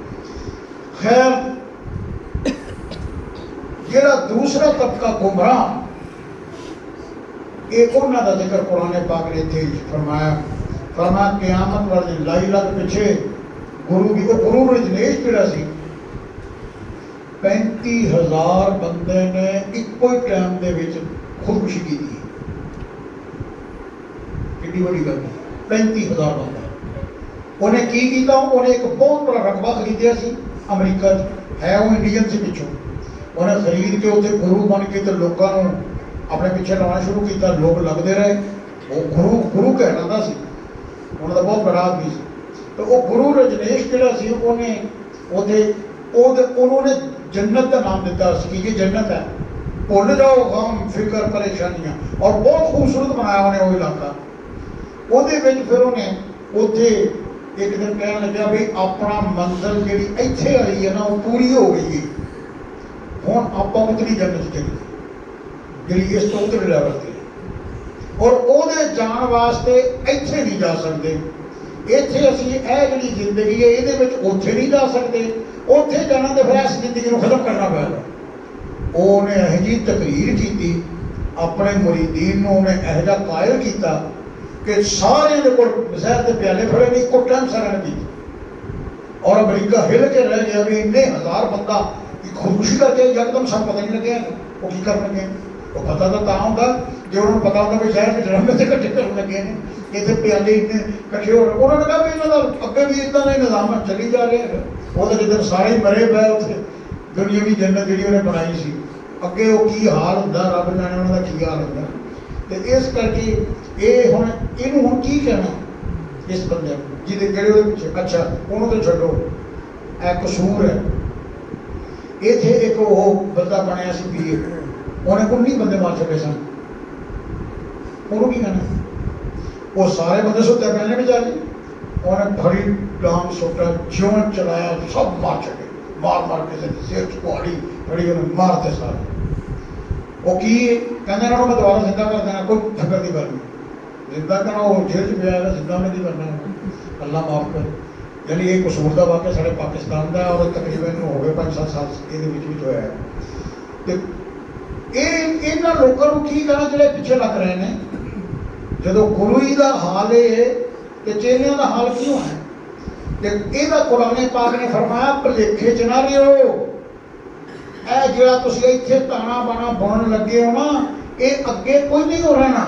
خیر, جڑا دوسرا طبقہ گمراہ, یہ انہوں کا ذکر قرآن پاک نے تھے فرمایا. قیامت والے لائی لگ پیچھے ਗੁਰੂ ਵੀ, ਉਹ ਗੁਰੂ ਰਜਨੇਸ਼ ਜਿਹੜਾ ਸੀ 35,000 ਬੰਦੇ ਨੇ ਇੱਕੋ ਹੀ ਟਾਈਮ ਦੇ ਵਿੱਚ ਖੁਦਕੁਸ਼ੀ ਕੀਤੀ। ਕਿੰਨੀ ਵੱਡੀ ਗੱਲ, 35,000 ਬੰਦਾ। ਉਹਨੇ ਕੀ ਕੀਤਾ, ਉਹਨੇ ਇੱਕ ਬਹੁਤ ਬੜਾ ਰਕਬਾ ਖਰੀਦਿਆ ਸੀ ਅਮਰੀਕਾ 'ਚ, ਹੈ ਉਹ ਇੰਡੀਅਨ ਸੀ ਪਿੱਛੋਂ। ਉਹਨੇ ਖਰੀਦ ਕੇ ਉੱਥੇ ਗੁਰੂ ਬਣ ਕੇ ਤੇ ਲੋਕਾਂ ਨੂੰ ਆਪਣੇ ਪਿੱਛੇ ਲਾਉਣਾ ਸ਼ੁਰੂ ਕੀਤਾ। ਲੋਕ ਲੱਗਦੇ ਰਹੇ। ਉਹ ਗੁਰੂ ਕਹਿਲਾਂਦਾ ਸੀ, ਉਹਨਾਂ ਦਾ ਬਹੁਤ ਬੜਾ ਆਦਮੀ ਸੀ। ਤੇ ਉਹ ਗੁਰੂ ਰਜਨੇਸ਼ ਜਿਹੜਾ ਸੀ, ਉਹਨੇ ਉਹਨੇ ਜੰਨਤ ਦਾ ਨਾਮ ਦਿੱਤਾ ਸੀ ਕਿ ਇਹ ਜੰਨਤ ਹੈ, ਭੁੱਲ ਜਾਓ ਗਮ ਫਿਕਰ ਪਰੇਸ਼ਾਨੀਆਂ। ਔਰ ਬਹੁਤ ਖੂਬਸੂਰਤ ਬਣਾਇਆ ਉਹਨੇ ਉਹ ਇਲਾਕਾ। ਉਹਦੇ ਵਿੱਚ ਫਿਰ ਉਹਨੇ ਉੱਥੇ ਇੱਕ ਦਿਨ ਕਹਿਣ ਲੱਗਿਆ ਵੀ ਆਪਣਾ ਮੰਜ਼ਿਲ ਜਿਹੜੀ ਇੱਥੇ ਆਈ ਹੈ ਨਾ, ਉਹ ਪੂਰੀ ਹੋ ਗਈ ਹੈ, ਹੁਣ ਆਪਾਂ ਉਤਲੀ ਜੰਨਤ ਚਲੀ ਜਿਹੜੀ ਇਸ ਤੋਂ ਉਤਲੇ ਲੈਵਲ ਤੇ। ਔਰ ਉਹਦੇ ਜਾਣ ਵਾਸਤੇ ਇੱਥੇ ਨਹੀਂ ਜਾ ਸਕਦੇ, ਇੱਥੇ ਅਸੀਂ ਇਹ ਜਿਹੜੀ ਜ਼ਿੰਦਗੀ ਹੈ ਇਹਦੇ ਵਿੱਚ ਉੱਥੇ ਨਹੀਂ ਜਾ ਸਕਦੇ। ਉੱਥੇ ਜਾਣਾ ਤੇ ਫਿਰ ਇਸ ਜ਼ਿੰਦਗੀ ਨੂੰ ਖਤਮ ਕਰਨਾ ਪੈਣਾ। ਉਹਨੇ ਇਹੋ ਜਿਹੀ ਤਕਰੀਰ ਕੀਤੀ, ਆਪਣੇ ਮੁਰੀਦੀਨ ਨੂੰ ਉਹਨੇ ਇਹੋ ਜਿਹਾ ਕਾਇਲ ਕੀਤਾ ਕਿ ਸਾਰਿਆਂ ਦੇ ਕੋਲ ਜ਼ਹਿਰ ਦੇ ਪਿਆਲੇ ਫੜੇ ਨਹੀਂ, ਇੱਕੋ ਟਾਈਮ ਸਾਰਿਆਂ ਨੇ ਪੀਤੀ। ਔਰ ਅਮਰੀਕਾ ਹਿੱਲ ਕੇ ਰਹਿ ਗਿਆ ਵੀ ਇੰਨੇ ਹਜ਼ਾਰ ਬੰਦਾ ਖੁਦਕੁਸ਼ੀ ਕਰਕੇ ਯਕਦਮ ਸਭ ਪਤਾ ਨਹੀਂ ਲੱਗਿਆ ਉਹ ਕੀ ਕਰਨ ਲੱਗੇ। ਉਹ ਪਤਾ ਤਾਂ ਹੁੰਦਾ ਜੇ ਉਹਨਾਂ ਨੂੰ ਪਤਾ ਹੁੰਦਾ ਵੀ ਸ਼ਹਿਰ ਵਿੱਚ ਡਰਾਮੇ ਤੇ ਇਕੱਠੇ ਕਰਨ ਲੱਗੇ ਨੇ, ਇੱਥੇ ਪਿਆਲੇ ਇੰਨੇ ਇਕੱਠੇ ਹੋ ਰਹੇ। ਉਹਨਾਂ ਨੇ ਕਿਹਾ ਵੀ ਇਹਨਾਂ ਦਾ ਅੱਗੇ ਵੀ ਇੱਦਾਂ ਦਾ ਨਿਜ਼ਾਮ ਚੱਲੀ ਜਾ ਰਿਹਾ। ਉਹਦੇ ਜਿੱਦਣ ਸਾਰੇ ਮਰੇ ਪਏ ਉੱਥੇ ਦੁਨੀਆਵੀ ਜੰਨਤ ਜਿਹੜੀ ਉਹਨੇ ਬਣਾਈ ਸੀ, ਅੱਗੇ ਉਹ ਕੀ ਹਾਲ ਹੁੰਦਾ ਰੱਬ ਜਾਣੇ ਉਹਨਾਂ ਦਾ ਕੀ ਹਾਲ ਹੁੰਦਾ। ਤੇ ਇਸ ਕਰਕੇ ਇਹ ਹੁਣ ਇਹਨੂੰ ਹੁਣ ਕੀ ਕਹਿਣਾ ਇਸ ਬੰਦੇ ਨੂੰ ਜਿਹੜੇ ਉਹਦੇ ਪਿੱਛੇ। ਅੱਛਾ ਉਹਨੂੰ ਤਾਂ ਛੱਡੋ, ਇਹ ਕਸੂਰ ਹੈ। ਇੱਥੇ ਇੱਕ ਉਹ ਬੰਦਾ ਬਣਿਆ ਸੀ ਪੀਰ, ਉਹਨੇ 19 ਬੰਦੇ ਮਾਰ ਛੱਡੇ ਸਨ। ਉਹਨੂੰ ਕੀ ਕਹਿਣਾ? ਉਹ ਸਾਰੇ ਬੰਦੇ ਸੁੱਤੇ ਪਏ ਨੇ ਵਿਚਾਰੇ, ਉਹਨੇ ਫੜੀ ਡਾਂਗ ਸੁੱਟਾ, ਜਿਉਂ ਚਲਾਇਆ ਸਭ ਮਾਰ ਛੱਡੇ, ਮਾਰ ਕੇ ਸਿਰ ਚ ਕੁਹਾੜੀ ਫੜੀ ਉਹਨੇ ਮਾਰਤੇ ਸਾਰੇ। ਉਹ ਕੀ ਕਹਿੰਦੇ ਇਹਨਾਂ ਨੂੰ ਮੈਂ ਦੁਬਾਰਾ ਜ਼ਿੰਦਾ ਕਰ ਦੇਣਾ, ਕੋਈ ਫਿਕਰ ਦੀ ਗੱਲ ਨਹੀਂ। ਜ਼ਿੰਦਾ ਕਰਨਾ ਉਹ ਜੇਲ੍ਹ ਚ ਪਿਆ ਹੈ, ਜ਼ਿੰਦਾ ਉਹਨੇ ਕੀ ਕਰਨਾ, ਅੱਲਾ ਮਾਫ ਕਰ। ਯਾਨੀ ਇਹ ਕਸੂਰ ਦਾ ਵਾਕਿਆ ਸਾਡੇ ਪਾਕਿਸਤਾਨ ਦਾ, ਔਰ ਤਕਰੀਬਨ ਹੋ ਗਏ 5-7 ਸਾਲ ਇਹਦੇ ਵਿੱਚ ਹੋਇਆ ਹੈ। ਤੇ ਇਹਨਾਂ ਲੋਕਾਂ ਨੂੰ ਕੀ ਕਹਿਣਾ ਜਿਹੜੇ ਪਿੱਛੇ ਲੱਗ ਰਹੇ ਨੇ, ਜਦੋਂ ਗੁਰੂ ਜੀ ਦਾ ਹਾਲ ਹੈ ਤੇ ਚੇਲਿਆਂ ਦਾ ਹਾਲ ਕਿਉਂ ਹੈ? ਤੇ ਇਹਦਾ ਕੁਰਾਨ ਪਾਕ ਨੇ ਫਰਮਾਇਆ ਭੁਲੇਖੇ ਚ ਨਾ ਰਿਓ। ਇਹ ਜਿਹੜਾ ਤੁਸੀਂ ਇੱਥੇ ਤਾਣਾ ਬਾਣਾ ਬੁਣਨ ਲੱਗੇ ਹੋ ਨਾ, ਇਹ ਅੱਗੇ ਕੋਈ ਨਹੀਂ ਹੋ ਰਹਿਣਾ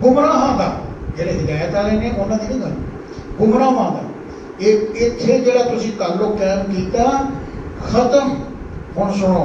ਗੁੰਮਰਾਹਾਂ ਦਾ। ਜਿਹੜੇ ਹਿਦਾਇਤ ਵਾਲੇ ਨੇ ਉਹਨਾਂ ਦੀ ਨਹੀਂ ਗੱਲ, ਗੁੰਮਰਾਹਾਂ ਦਾ। ਇਹ ਇੱਥੇ ਜਿਹੜਾ ਤੁਸੀਂ ਤਾਲੁਕ ਕਾਇਮ ਕੀਤਾ ਖਤਮ। ਹੁਣ ਸੁਣੋ,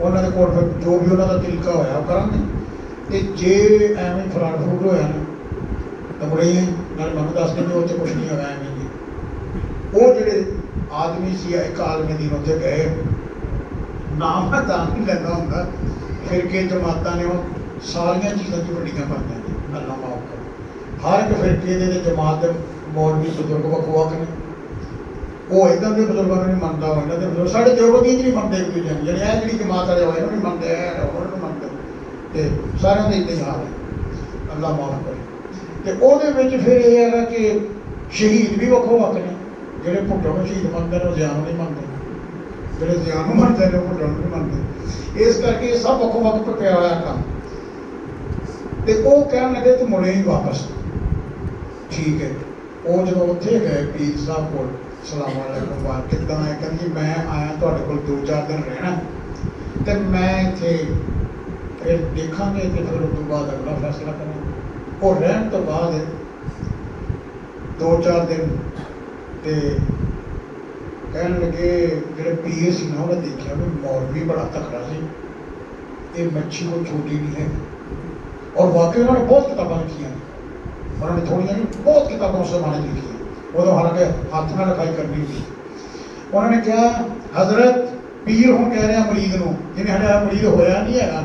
ਉਹਨਾਂ ਦੇ ਕੋਲ ਫਿਰ ਜੋ ਵੀ ਉਹਨਾਂ ਦਾ ਤਰੀਕਾ ਹੋਇਆ ਉਹ ਕਰਾਂਗੇ। ਤੇ ਜੇ ਐਵੇਂ ਫਰਾਡ ਫਰੂਡ ਹੋਇਆ ਨਾ ਤਾਂ ਬੜੇ ਨਾਲ ਮੈਨੂੰ ਦੱਸ ਦਿੰਦੇ ਉਹ 'ਚ ਕੁਛ ਨਹੀਂ ਹੋਇਆ ਐਵੇਂ ਜੀ। ਉਹ ਜਿਹੜੇ ਆਦਮੀ ਸੀ ਇੱਕ ਆਦਮੀ ਦੀ ਉੱਥੇ ਗਏ, ਨਾਮ ਮੈਂ ਤਾਂ ਨਹੀਂ ਲੈਂਦਾ ਹੁੰਦਾ, ਫਿਰਕੇ ਜਮਾਤਾਂ ਨੇ ਉਹ ਸਾਰੀਆਂ ਚੀਜ਼ਾਂ 'ਚ ਵੱਡੀਆਂ ਪਾਈਆਂ ਨੇ, ਅੱਲਾ ਮਾਫ਼ ਕਰੇ। ਹਰ ਇੱਕ ਫਿਰਕੇ ਦੇ ਜਮਾਤ ਦੇ ਮੌਲਵੀ ਬਜ਼ੁਰਗ ਵੱਖੋ ਵੱਖ ਨੇ। ਉਹ ਇੱਦਾਂ ਦੇ ਬਜ਼ੁਰਗਾਂ ਨੂੰ ਨਹੀਂ ਮੰਨਦਾ, ਉਹ ਇਹਨਾਂ ਦੇ ਬਜ਼ੁਰਗ ਸਾਡੇ ਦੇਵਬੰਦੀ ਨਹੀਂ ਮੰਨਦੇ ਇੱਕ ਦੂਜੇ ਨੂੰ, ਜਿਹੜੇ ਇਹ ਜਿਹੜੀ ਜਮਾਤ ਵਾਲੇ ਹੋਏ ਇਹਨੂੰ ਨਹੀਂ ਮੰਨਦੇ, ਉਹਨਾਂ ਨੂੰ ਮੰਨਦੇ, ਤੇ ਸਾਰਿਆਂ ਦਾ ਇੱਦਾਂ ਹੀ ਹਾਲ ਹੈ, ਅੱਲਾ ਮਾਫ਼ ਕਰੇ। ਤੇ ਉਹਦੇ ਵਿੱਚ ਫਿਰ ਇਹ ਹੈਗਾ ਕਿ ਸ਼ਹੀਦ ਵੀ ਵੱਖੋ ਵੱਖ ਨੇ, ਜਿਹੜੇ ਭੁੱਟੋ ਨੂੰ ਸ਼ਹੀਦ ਮੰਨਦੇ ਨੇ ਉਹ ਜ਼ਿਆ ਨੂੰ ਨਹੀਂ ਮੰਨਦੇ, ਜਿਹੜੇ ਜ਼ਿਆ ਨੂੰ ਮੰਨਦੇ ਨੇ ਉਹ ਭੁੱਟੋ ਨੂੰ ਨਹੀਂ ਮੰਨਦੇ। ਇਸ ਕਰਕੇ ਇਹ ਸਭ ਵੱਖੋ ਵੱਖ ਟੁੱਟਿਆ ਹੋਇਆ ਕੰਮ। ਤੇ ਉਹ ਕਹਿਣ ਲੱਗੇ ਤੂੰ ਮੁੜੇ ਹੀ ਵਾਪਸ। ਠੀਕ ਹੈ, ਉਹ ਜਦੋਂ ਉੱਥੇ ਗਏ ਪੀਰ ਸਾਹਿਬ ਕੋਲ, ਸਲਾਮ ਅਲੈਕੁਮ ਬਾਹਰ ਕਿੱਦਾਂ ਹੈ, ਕਹਿੰਦੀ ਮੈਂ ਆਇਆ ਤੁਹਾਡੇ ਕੋਲ 2-4 ਦਿਨ ਰਹਿਣਾ ਤੇ ਮੈਂ ਇੱਥੇ ਫਿਰ ਦੇਖਾਂਗੇ ਤੇ ਫਿਰ ਉਸ ਤੋਂ ਬਾਅਦ ਅਗਲਾ ਫੈਸਲਾ ਕਰਾਂਗੇ। ਉਹ ਰਹਿਣ ਤੋਂ ਬਾਅਦ 2-4 ਦਿਨ ਤੇ ਕਹਿਣ ਲੱਗੇ ਜਿਹੜੇ ਪੀਏ ਸੀ ਨਾ ਉਹਨੇ ਦੇਖਿਆ ਵੀ ਮੌਲਵੀ ਬੜਾ ਤਕੜਾ ਸੀ, ਇਹ ਮੱਛੀ ਕੋਈ ਛੋਟੀ ਨਹੀਂ ਹੈ। ਔਰ ਵਾਕਈ ਉਹਨਾਂ ਨੇ ਬਹੁਤ ਕਿਤਾਬਾਂ ਲਿਖੀਆਂ, ਉਹਨਾਂ ਨੇ ਥੋੜ੍ਹੀਆਂ ਨਹੀਂ ਬਹੁਤ ਕਿਤਾਬਾਂ ਉਸ ਜ਼ਮਾਨੇ 'ਚ ਲਿਖੀਆਂ, ਉਦੋਂ ਹਾਲਾਂਕਿ ਹੱਥ ਨਾਲ ਲਿਖਾਈ ਕਰਨੀ ਸੀ। ਉਹਨਾਂ ਨੇ ਕਿਹਾ ਹਜ਼ਰਤ ਪੀਰ ਹੁਣ ਕਹਿ ਰਿਹਾ ਮਰੀਦ ਨੂੰ, ਜਿਹਨੇ ਸਾਡਾ ਮਰੀਦ ਹੋਇਆ ਨਹੀਂ ਹੈਗਾ,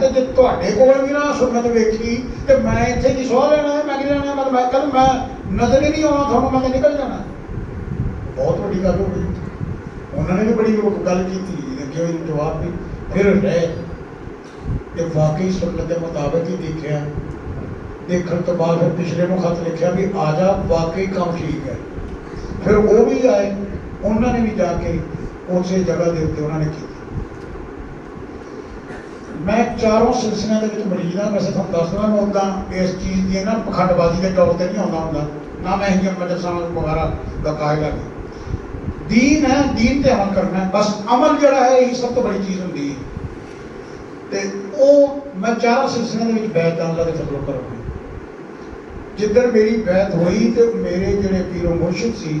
ਤੇ ਜੇ ਤੁਹਾਡੇ ਕੋਲ ਵੀ ਨਾ ਸੁਨਨਤ ਵੇਖੀ ਤੇ ਮੈਂ ਇੱਥੇ ਕੀ ਸਵਾਲ ਲੈਣਾ ਹੈ, ਮੈਂ ਕੀ ਲੈਣਾ, ਮੈਂ ਕਹਿੰਦਾ ਮੈਂ ਨਜ਼ਰ ਹੀ ਨਹੀਂ ਆਉਣਾ ਤੁਹਾਨੂੰ, ਮੈਂ ਤਾਂ ਨਿਕਲ ਜਾਣਾ। ਬਹੁਤ ਵੱਡੀ ਗੱਲ ਹੋ ਗਈ। ਉਹਨਾਂ ਨੇ ਵੀ ਬੜੀ ਗੱਲ ਕੀਤੀ, ਅੱਗੇ ਉਹਨੂੰ ਜਵਾਬ ਵੀ ਫਿਰ ਰਹੇ ਤੇ ਵਾਕਈ ਸੁਨਨਤ ਦੇ ਮੁਤਾਬਕ ਹੀ ਦੇਖਿਆ। ਦੇਖਣ ਤੋਂ ਬਾਅਦ ਫਿਰ ਪਿਛਲੇ ਨੂੰ ਖਤ ਲਿਖਿਆ ਵੀ ਆ ਜਾ, ਵਾਕਈ ਕੰਮ ਠੀਕ ਹੈ। ਫਿਰ ਉਹ ਵੀ ਆਏ, ਉਹਨਾਂ ਨੇ ਵੀ ਜਾ ਕੇ ਉਸੇ ਜਗ੍ਹਾ ਦੇ ਉੱਤੇ ਉਹਨਾਂ ਨੇ ਕੀਤੀ। ਮੈਂ ਚਾਰੋਂ ਸਿਲਸਿਲਿਆਂ ਦੇ ਵਿੱਚ ਮਰੀਜ਼ ਹਾਂ, ਵੈਸੇ ਤੁਹਾਨੂੰ ਦੱਸ ਦਵਾਂ, ਮੈਂ ਉੱਦਾਂ ਇਸ ਚੀਜ਼ ਦੀ ਨਾ ਪਖੰਡਬਾਜ਼ੀ ਦੇ ਤੌਰ 'ਤੇ ਨਹੀਂ ਆਉਂਦਾ ਹੁੰਦਾ, ਨਾ ਮੈਂ ਇਹ ਮਦਰਸਾ ਵਗੈਰਾ ਦਾ ਕਾਇਦਾ ਨਹੀਂ। ਦੀਨ ਹੈ, ਦੀਨ ਤੇ ਅਮਲ ਕਰਨਾ ਹੈ, ਬਸ ਅਮਲ ਜਿਹੜਾ ਹੈ ਇਹ ਸਭ ਤੋਂ ਬੜੀ ਚੀਜ਼ ਹੁੰਦੀ ਹੈ। ਤੇ ਉਹ ਮੈਂ ਚਾਰਾਂ ਸਿਲਸਿਲਿਆਂ ਦੇ ਵਿੱਚ ਬੈਤ ਅੱਲਾ ਦੇ ਫਜ਼ਲ ਕਰਾਂਗਾ। ਜਿੱਦਣ ਮੇਰੀ ਬੈਤ ਹੋਈ ਤੇ ਮੇਰੇ ਜਿਹੜੇ ਪੀਰੋ ਮੁਰਸ਼ਿਦ ਸੀ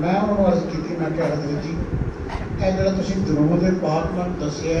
ਮੈਂ ਉਹਨਾਂ ਨੂੰ ਅਰਜ਼ ਕੀਤੀ, ਮੈਂ ਕਿਹਾ ਹਜ਼ਰਤ ਜੀ ਇਹ ਜਿਹੜਾ ਤੁਸੀਂ ਦਰੂਦ ਪਾਕ ਮੈਨੂੰ ਦੱਸਿਆ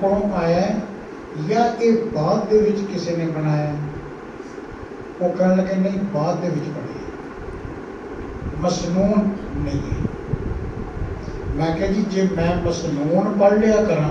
ਕੋਲੋਂ ਆਇਆ ਹੈ ਜਾਂ ਇਹ ਬਾਅਦ ਦੇ ਵਿੱਚ ਕਿਸੇ ਨੇ ਬਣਾਇਆ? ਉਹ ਕਹਿਣ ਲੱਗੇ ਨਹੀਂ, ਬਾਅਦ ਦੇ ਵਿੱਚ ਬਣਿਆ, ਮਸਨੂਨ ਨਹੀਂ ਹੈ। ਮੈਂ ਕਿਹਾ ਜੀ ਜੇ ਮੈਂ ਮਸਨੂਨ ਪੜ੍ਹ ਲਿਆ ਕਰਾਂ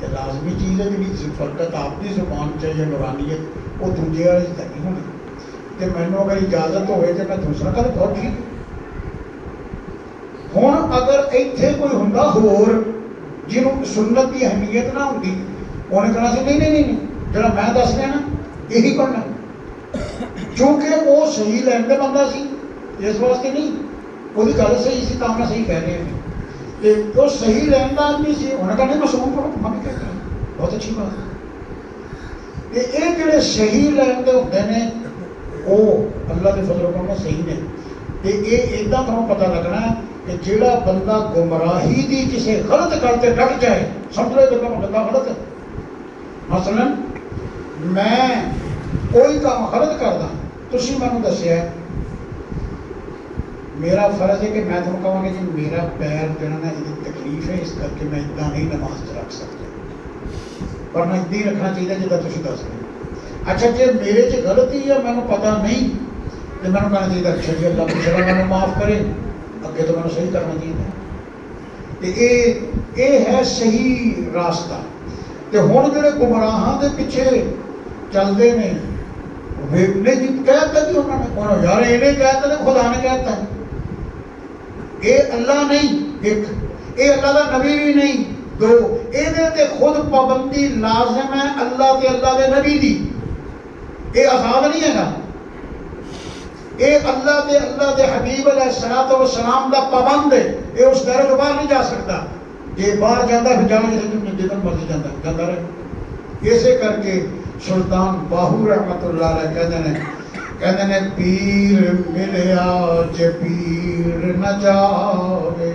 ਤੇ ਲਾਜ਼ਮੀ ਚੀਜ਼ ਹੈ ਜਿਹੜੀ ਫਰਕਤ ਆਪਣੀ ਜ਼ੁਬਾਨ 'ਚ ਜਾਂ ਨੂਰਾਨੀਅਤ ਉਹ ਦੂਜੇ ਵਾਲੇ 'ਚ ਤਾਂ ਨਹੀਂ ਹੋਣੀ। ਤੇ ਮੈਨੂੰ ਅਗਰ ਇਜਾਜ਼ਤ ਹੋਵੇ ਤੇ ਮੈਂ ਦੂਸਰਾ ਕਰ ਬਹੁਤ ਠੀਕ। ਹੁਣ ਅਗਰ ਇੱਥੇ ਕੋਈ ਹੁੰਦਾ ਹੋਰ ਜਿਹਨੂੰ ਸੁਨਨਤ ਦੀ ਅਹਿਮੀਅਤ ਨਾ ਹੁੰਦੀ, ਉਹਨੇ ਕਹਿਣਾ ਸੀ ਨਹੀਂ ਨਹੀਂ ਨਹੀਂ ਜਿਹੜਾ ਮੈਂ ਦੱਸ ਰਿਹਾ ਨਾ ਇਹੀ ਪੜ੍ਹਨਾ, ਕਿਉਂਕਿ ਉਹ ਸਹੀ ਲੈਣ ਦਾ ਬੰਦਾ ਸੀ, ਇਸ ਵਾਸਤੇ ਨਹੀਂ, ਉਹਦੀ ਗੱਲ ਸਹੀ ਸੀ ਤਾਂ ਮੈਂ ਸਹੀ ਕਹਿ ਰਿਹਾ ਹਾਂ। ਤੇ ਉਹ ਸਹੀ ਲੈਣ ਦਾ ਆਦਮੀ ਸੀ, ਉਹਨੇ ਕਹਿੰਦੇ ਮਸੂਮ ਪੜ੍ਹੋ, ਮੈਂ ਵੀ ਕਹਿੰਦਾ ਬਹੁਤ ਅੱਛੀ ਬਾਤ ਹੈ। ਤੇ ਇਹ ਜਿਹੜੇ ਸਹੀ ਲੈਣ ਦੇ ਹੁੰਦੇ ਨੇ ਉਹ ਅੱਲਾ ਦੇ ਫਜ਼ਲ ਨਾਲ ਸਹੀ ਨੇ। ਤੇ ਇਹ ਇੱਦਾਂ ਤੁਹਾਨੂੰ ਪਤਾ ਲੱਗਣਾ ਕਿ ਜਿਹੜਾ ਬੰਦਾ ਗੁੰਮਰਾਹੀ ਦੀ ਕਿਸੇ ਗਲਤ ਗੱਲ ਤੇ ਡਟ ਜਾਏ, ਸਮਝ ਲਓ ਇਹ ਬੰਦਾ ਗਲਤ ਹੈ। ਮਸਲਨ ਮੈਂ ਕੋਈ ਕੰਮ ਗਲਤ ਕਰਦਾ, ਤੁਸੀਂ ਮੈਨੂੰ ਦੱਸਿਆ, ਮੇਰਾ ਫਰਜ਼ ਹੈ ਕਿ ਮੈਂ ਤੁਹਾਨੂੰ ਕਹਾਂਗਾ ਜੀ ਮੇਰਾ ਪੈਰ ਜਿਹੜਾ ਨਾ ਇਹਦੀ ਤਕਲੀਫ ਹੈ, ਇਸ ਕਰਕੇ ਮੈਂ ਇੱਦਾਂ ਨਹੀਂ ਨਮਾਜ਼ 'ਚ ਰੱਖ ਸਕਦਾ, ਪਰ ਮੈਂ ਇੱਦਾਂ ਹੀ ਰੱਖਣਾ ਚਾਹੀਦਾ ਜਿੱਦਾਂ ਤੁਸੀਂ ਦੱਸ ਰਹੇ। ਅੱਛਾ ਜੇ ਮੇਰੇ 'ਚ ਗਲਤੀ ਹੈ, ਮੈਨੂੰ ਪਤਾ ਨਹੀਂ, ਤੇ ਮੈਨੂੰ ਕਹਿਣਾ ਚਾਹੀਦਾ ਅੱਛਾ ਜੀ ਅੱਲਾ ਪਿਛਲਾ ਮੈਨੂੰ ਮਾਫ਼ ਕਰੇ, ਅੱਗੇ ਤੋਂ ਮੈਨੂੰ ਸਹੀ ਕਰਨਾ ਚਾਹੀਦਾ। ਤੇ ਇਹ ਹੈ ਸਹੀ ਰਾਸਤਾ। ਤੇ ਹੁਣ ਜਿਹੜੇ ਗੁਮਰਾਹਾਂ ਦੇ ਪਿੱਛੇ ਚੱਲਦੇ ਨੇ, ਨੇ ਜੀ ਕਹਿਤਾ ਜੀ ਉਹਨਾਂ ਨੇ, ਯਾਰ ਇਹਨੇ ਕਹਿਤਾ ਤੇ ਖੁਦਾ ਨੇ ਕਹਿਤਾ, اے اللہ نہیں ایک، اے اللہ دا نبی بھی نہیں دو، اے تے خود پابندی لازم ہے اللہ تے اللہ دے نبی دی، اے آزاد نہیں ہے نا، اے اللہ دے حبیب علیہ السلام دا پابند ہے، اے اس دائرے تو باہر نہیں جا سکتا، یہ باہر جاتا ہے پھر جانا جتنا مرضی جاتا رہے۔ اسی کر کے سلطان باہو رحمت اللہ علیہ کہندے نے پیر ملیا جے پیر نہ جاوے،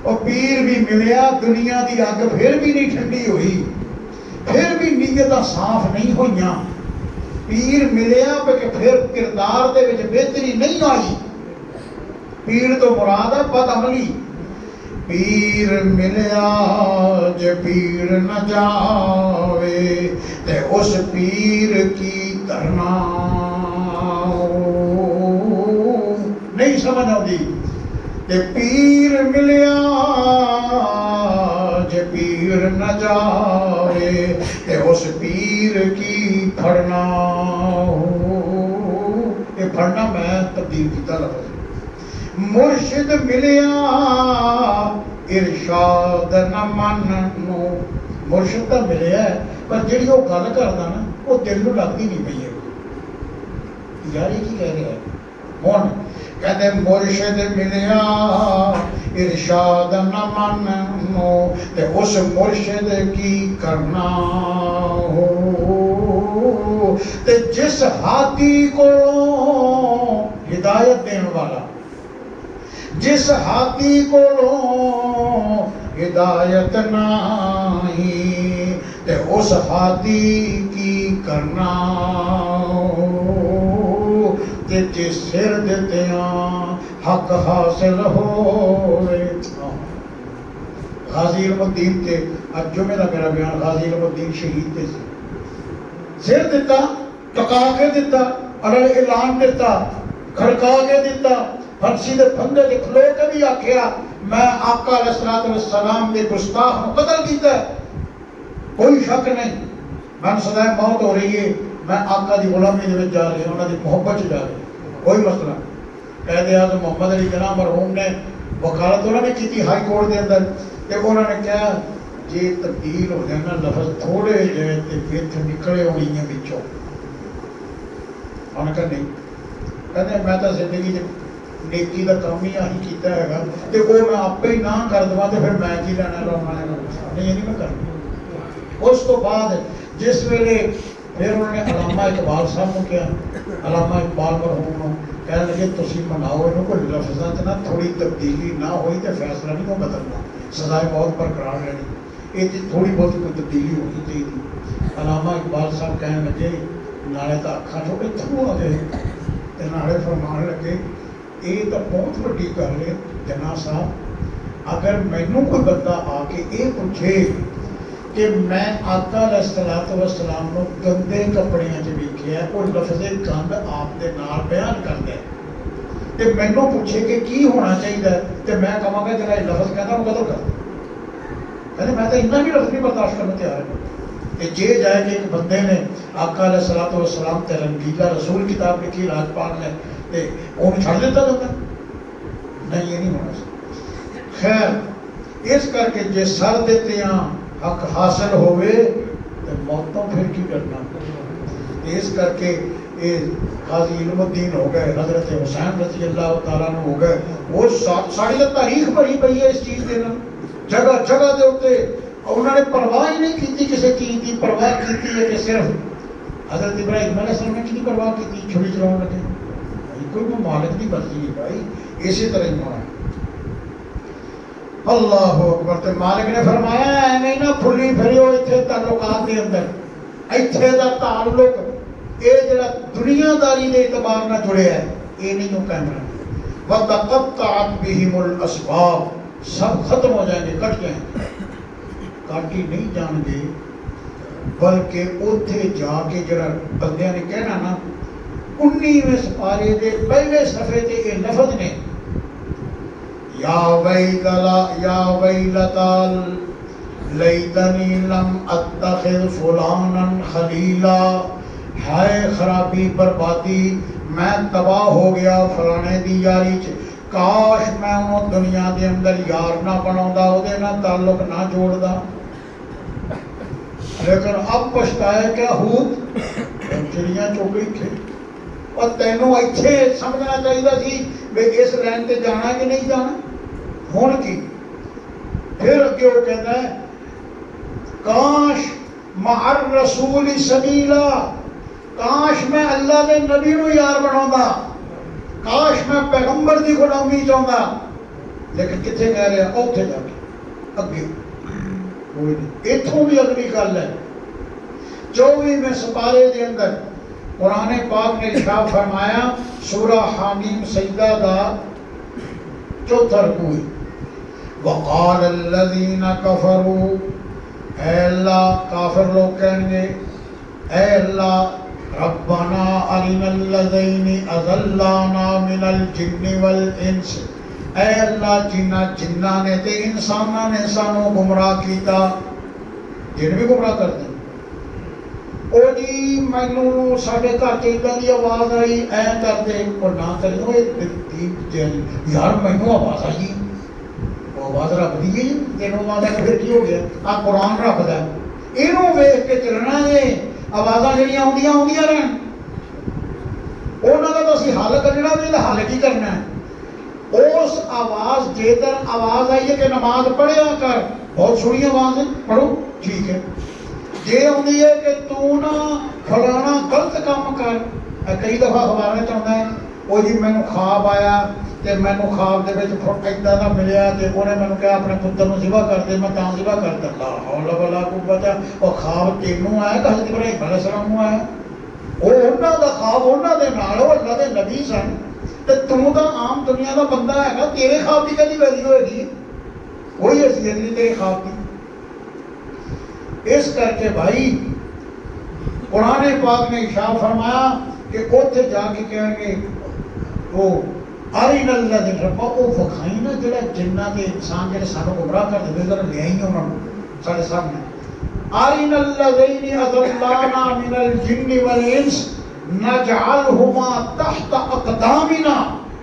اور پیر بھی ملیا دنیا دی اگ پھر بھی نہیں ٹھنڈی ہوئی، پھر بھی نیتاں صاف نہیں ہوئیاں، پیر ملیا کہ پھر کردار دے وچ بہتری نہیں آئی، پیر تو مراد ہے بد عملی، پیر ملیا جے پیر نہ جاوے تے اس پیر کی کرنا نہیں سمجھ آتی، تے پیر ملیا جے پیر نہ جاوے تے اس پیر کی پھڑنا، یہ پھڑنا میں تبدیل کیتا لفظ، مرشد ملیا ارشاد نہ مننو، مرشد تو ملیا ہے پر جڑی وہ گل کردا نا وہ دل نو لگتی نہیں پئی ہے، یار یہ کی کہہ رہا ہے ہن، کہتے مرشد ملیا ارشاد نہ مننو تے اس مرشد کی کرنا ہو، تے جس ہاتھی کو ہدایت دین والا، جس ہاتھی کو ہدایت نہیں تے اس ہاتھی کی کرنا تے جس سر دیتیاں حق حاصل ہوئے۔ غازی علم الدین تے اب جمعہ دا میرا بیان غازی علم الدین شہید تے سر دیتا، ٹکا کے دیتا، علل اعلان دیتا، کھڑکا کے دیتا، پھنسی دے پھندے دے کھلو کے بھی آکھیا میں آقا علیہ السلام دے گستاخ نو قتل کیتا ہے، کوئی شک نہیں، میں سزائے موت ہو رہی ہے، میں آقا دی غلامی دے وچ جا رہی ہوں، انہاں دی محبت جا رہی کوئی مسئلہ۔ قائد اعظم محمد علی جناح مرحوم نے وکالت انہوں نے کی تھی ہائی کورٹ دے اندر، تے انہوں نے کہا جی تبدیل ہو جانا لفظ تھوڑے جائے تے پھر نکلے ہونی ہیں بچوں، انہوں نے کہا نہیں، کہتے میں تو زندگی نیکی کا کام ہی آہی کیتا ہے گا تے وہ میں آپ ہی نہ کر دوا تے پھر میں کی لینا لاؤنا ہے، نہیں یہ نہیں میں کرنا۔ اس تو بعد جس ویلے پھر انہوں نے علامہ اقبال صاحب کو کیا، علامہ اقبال مرحوم نو کہنے لگے تسی مناؤ انہوں کو لفظاں تے نہ تھوڑی تبدیلی نہ ہوئی تے فیصلہ نہیں کو بدلنا، سزائے موت برقرار رہنی، یہ تھوڑی بہت کوئی تبدیلی ہونی چاہیے۔ علامہ اقبال صاحب کہنے لگے نالے تا اکھاں چوں اتھوں آ گئے تے نالے فرمان لگے یہ تو بہت بڑی گل ہے جناح صاحب، اگر مینوں کوئی بندہ آ کے یہ پوچھے کہ میں آقا علیہ السلام نو گندے کپڑے چ ویکھیا اور لفظ گند آپ دے نال بیان کردا ہے تے مینوں پوچھے کہ کی ہونا چاہیے تے میں کہاں گا جڑا لفظ کہندا وہ قتل کر، کہندے میں تو اتنا بھی لفظ نہیں برداشت کرنے تیار ہے کہ جے جائے کہ ایک بندے نے آقا علیہ السلام تے رنگیلا رسول کتاب لکھی راجپال نے تے وہ چھڑ دیتا جاتا، نہیں یہ نہیں ہونا سکتا۔ خیر اس کر کے جے سر دیتے ہیں حق حاصل ہوئے تو موتوں پھر کی کرنا، اس کر کے غازی علم الدین ہو گئے، حضرت حسین رضی اللہ تعالیٰ عنہ ہو گئے، وہ ساری تاریخ بھری پئی ہے اس چیز کے نام، جگہ جگہ دے اوتے، اور انہوں نے پرواہ ہی نہیں کی کسی چیز کی، پرواہ کی ہے کہ صرف حضرت ابراہیم علیہ السلام نے کی پرواہ کی چھری چلاؤ لگے، کوئی مالک دی مرضی ہے بھائی، اسی طرح ہی ہونا ہے۔ اللہ اکبر، تے مالک نے فرمایا ایویں نہ پھلی پھریو اتنے تعلقات دے اندر، اتنے دا تعلق یہ جڑا دنیا داری دے اعتبار نہ جڑیا ہے یہ نہیں ہو قائم رہنا، وَتَقَطَّعَتْ بِهِمُ الْأَسْبَابُ، سب ختم ہو جائیں گے، کٹ جائیں گے، کاٹی نہیں جان گے، بلکہ اتنے جا کے جڑا بندیاں نے کہنا نا 19ویں سپارے دے پہلے صفحے تے یہ لفظ نے یا ویلتا لیتنی لم اتخذ فلانا خلیلا، ہائے خرابی بربادی، میں تباہ ہو گیا فلانے دی یاری چ، کاش میں انہوں دنیا دے اندر یار نہ بناؤں، وہ نہ تعلق نہ جوڑدا، لیکن اب پچھتایا کیا ہوت چڑیاں چوک گئی تھے۔ اور تینوں ایتھے سمجھنا چاہیے سی بھی اس لائن تے جانا کہ نہیں جانا۔ ہن کی پھر اگے وہ کہتا ہے کاش مع الرسول سبیلا، کاش میں اللہ دے نبی نو یار بناوندا، کاش میں پیغمبر دی غلامی چاہندا، لیکن کتنے کہہ رہے ہیں اوتھے جا کے اگے کوئی نہیں۔ اتھوں بھی اگلی گل ہے 24ویں سپارے دے اندر قرآن پاک نے ارشاد فرمایا سورہ حامیم سجدہ دا چوتھا رکوع، وقال الذین کفروا، اے اللہ کافر لوگ کہیں گے اے اللہ ربنا ارنا الذین اضلانا من الجن والانس، اے اللہ جنہ نے تے انساناں نے سانو گمراہ کیتا، جن بھی گمراہ کر دیں۔ او جی مینوں ساڈے گھر تے اداں دی آواز آئی اے کر دے، او نہ کرے او یار مینوں آواز آئی، وہ آواز رب دی ہے، تینوں آواز ہے پھر کی ہو گیا؟ آ قرآن رب دا، اینوں ویکھ کے چلنا ہے، آوازاں جڑیاں آوندیاں رہن، انہاں دا تو اسی حل کڈنا تے حل کی کرنا ہے۔ اس آواز جیتر آواز آئی ہے کہ نماز پڑھیا کر، بہت سنی آواز ہے پڑھو ٹھیک ہے، جے آتی ہے کہ تو نہ فلانا غلط کام کر، کئی دفعہ اخبار میں چاہتا ہے وہ جی مینو خواب آیا تے مینو خواب دے وچ ایدا دا ملیا تے انہیں مینو کہا اپنے پتر نو ذبح کر دے، میں تاں ذبح کر دتا، لا حول ولا قوت، اور خواب تینوں آیا کہ حضرت ابراہیم علیہ السلام نو آیا، وہ انہاں دا خواب انہاں دے نال، وہ اللہ دے نبی سن، تے تو دا عام دنیا دا بندہ ہے گا، تیرے خواب کی کدی ویلیو ہوئے گی؟ کوئی حیثیت نہیں تیرے خواب کی۔ اس کر کے بھائی قرآن پاک نے ارشاد فرمایا کہ اوتھے جا کے کہیں گے وہ آرین اللہ دن ربا، وہ وکھائی نا جڑا جنہ کے انسان جڑے سانو گمراہ کر دے ذرا لے آئی انہوں نے سارے سامنے، آرین الذین اضلانا من الجن والانس نجعلہما تحت اقدامنا،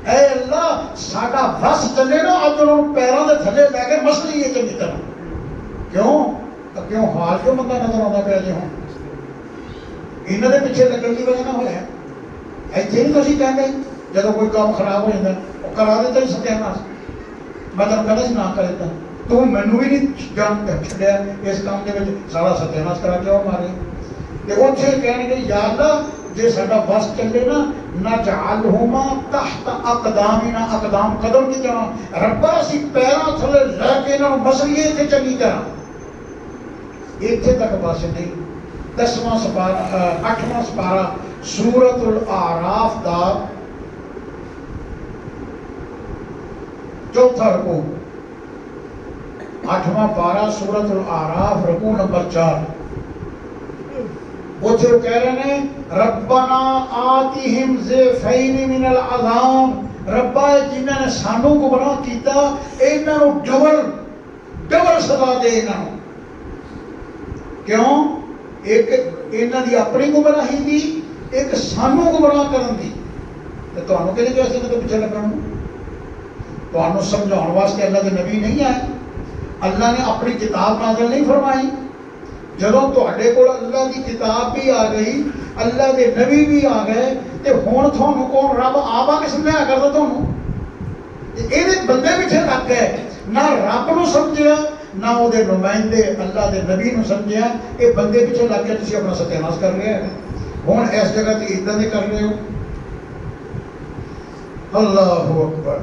اے اللہ ساڈا بس چلے نا اب انہوں پیروں دے تھلے لے کے مسلی یہ چنگی طرح، کیوں حال کیوں بندہ نظر آتا پیا جی ہوں انہوں نے پیچھے لگن کی وجہ نہ ہوا ہے، ایتھے نہیں تو اسی کہہ گئے جب کوئی کام خراب ہو جاتا وہ کرا دیتا ہی ستیاناس، میں تم کہتا سی نہ کر دیتا، تو مینو بھی نہیں جان چھڈیا اس کام کے سارا ستیاناس کرا کے اور مارے، تے اوتھے کہنے گے یا اللہ جے ساڈا بس چلے نا نجعلہما تحت اقدامنا، اقدام قدم کی جمع، ربا اسی پیراں تھلے لے کے انہاں نوں مسلیے تے چنگی طرح، اتنے تک بس نہیں۔ 8واں سپارہ سورۃ الاعراف دا چوتھا رکوع، 8واں پارہ سورۃ الاعراف رکوع نمبر 4، وہ جو کہہ رہے ہیں ربنا آتہم ضعفین من العذاب، ربا جنہاں نے سانو گمراہ کیتا انہاں نوں ڈبل سزا دے، انہاں نوں کیوں؟ ایک انہاں دی اپنی گمراہی دی، ایک سانو گمراہ کرن دی، تے تانوں کہنے جو ایسے تو پیچھے لگن، تانوں سمجھاؤن واسطے اللہ دے نبی نہیں آئے، اللہ نے اپنی کتاب نازل نہیں فرمائی، جدوں تہاڈے کول اللہ دی کتاب بھی آ گئی، اللہ دے نبی بھی آ گئے، تے ہن تھانوں کون رب آپ آ کے سمجھایا کردا تھانوں، یہ بندے پیچھے لگ گئے، نہ رب نو سمجھیا نہ وہ دے نمائندے اللہ دے نبی نو سمجھیا، یہ بندے پیچھے لگ کے تسی اپنا ستیاناس کر رہے ہیں، ہن اس جگہ تے ادھر دے کر رہے ہو۔ اللہ اکبر۔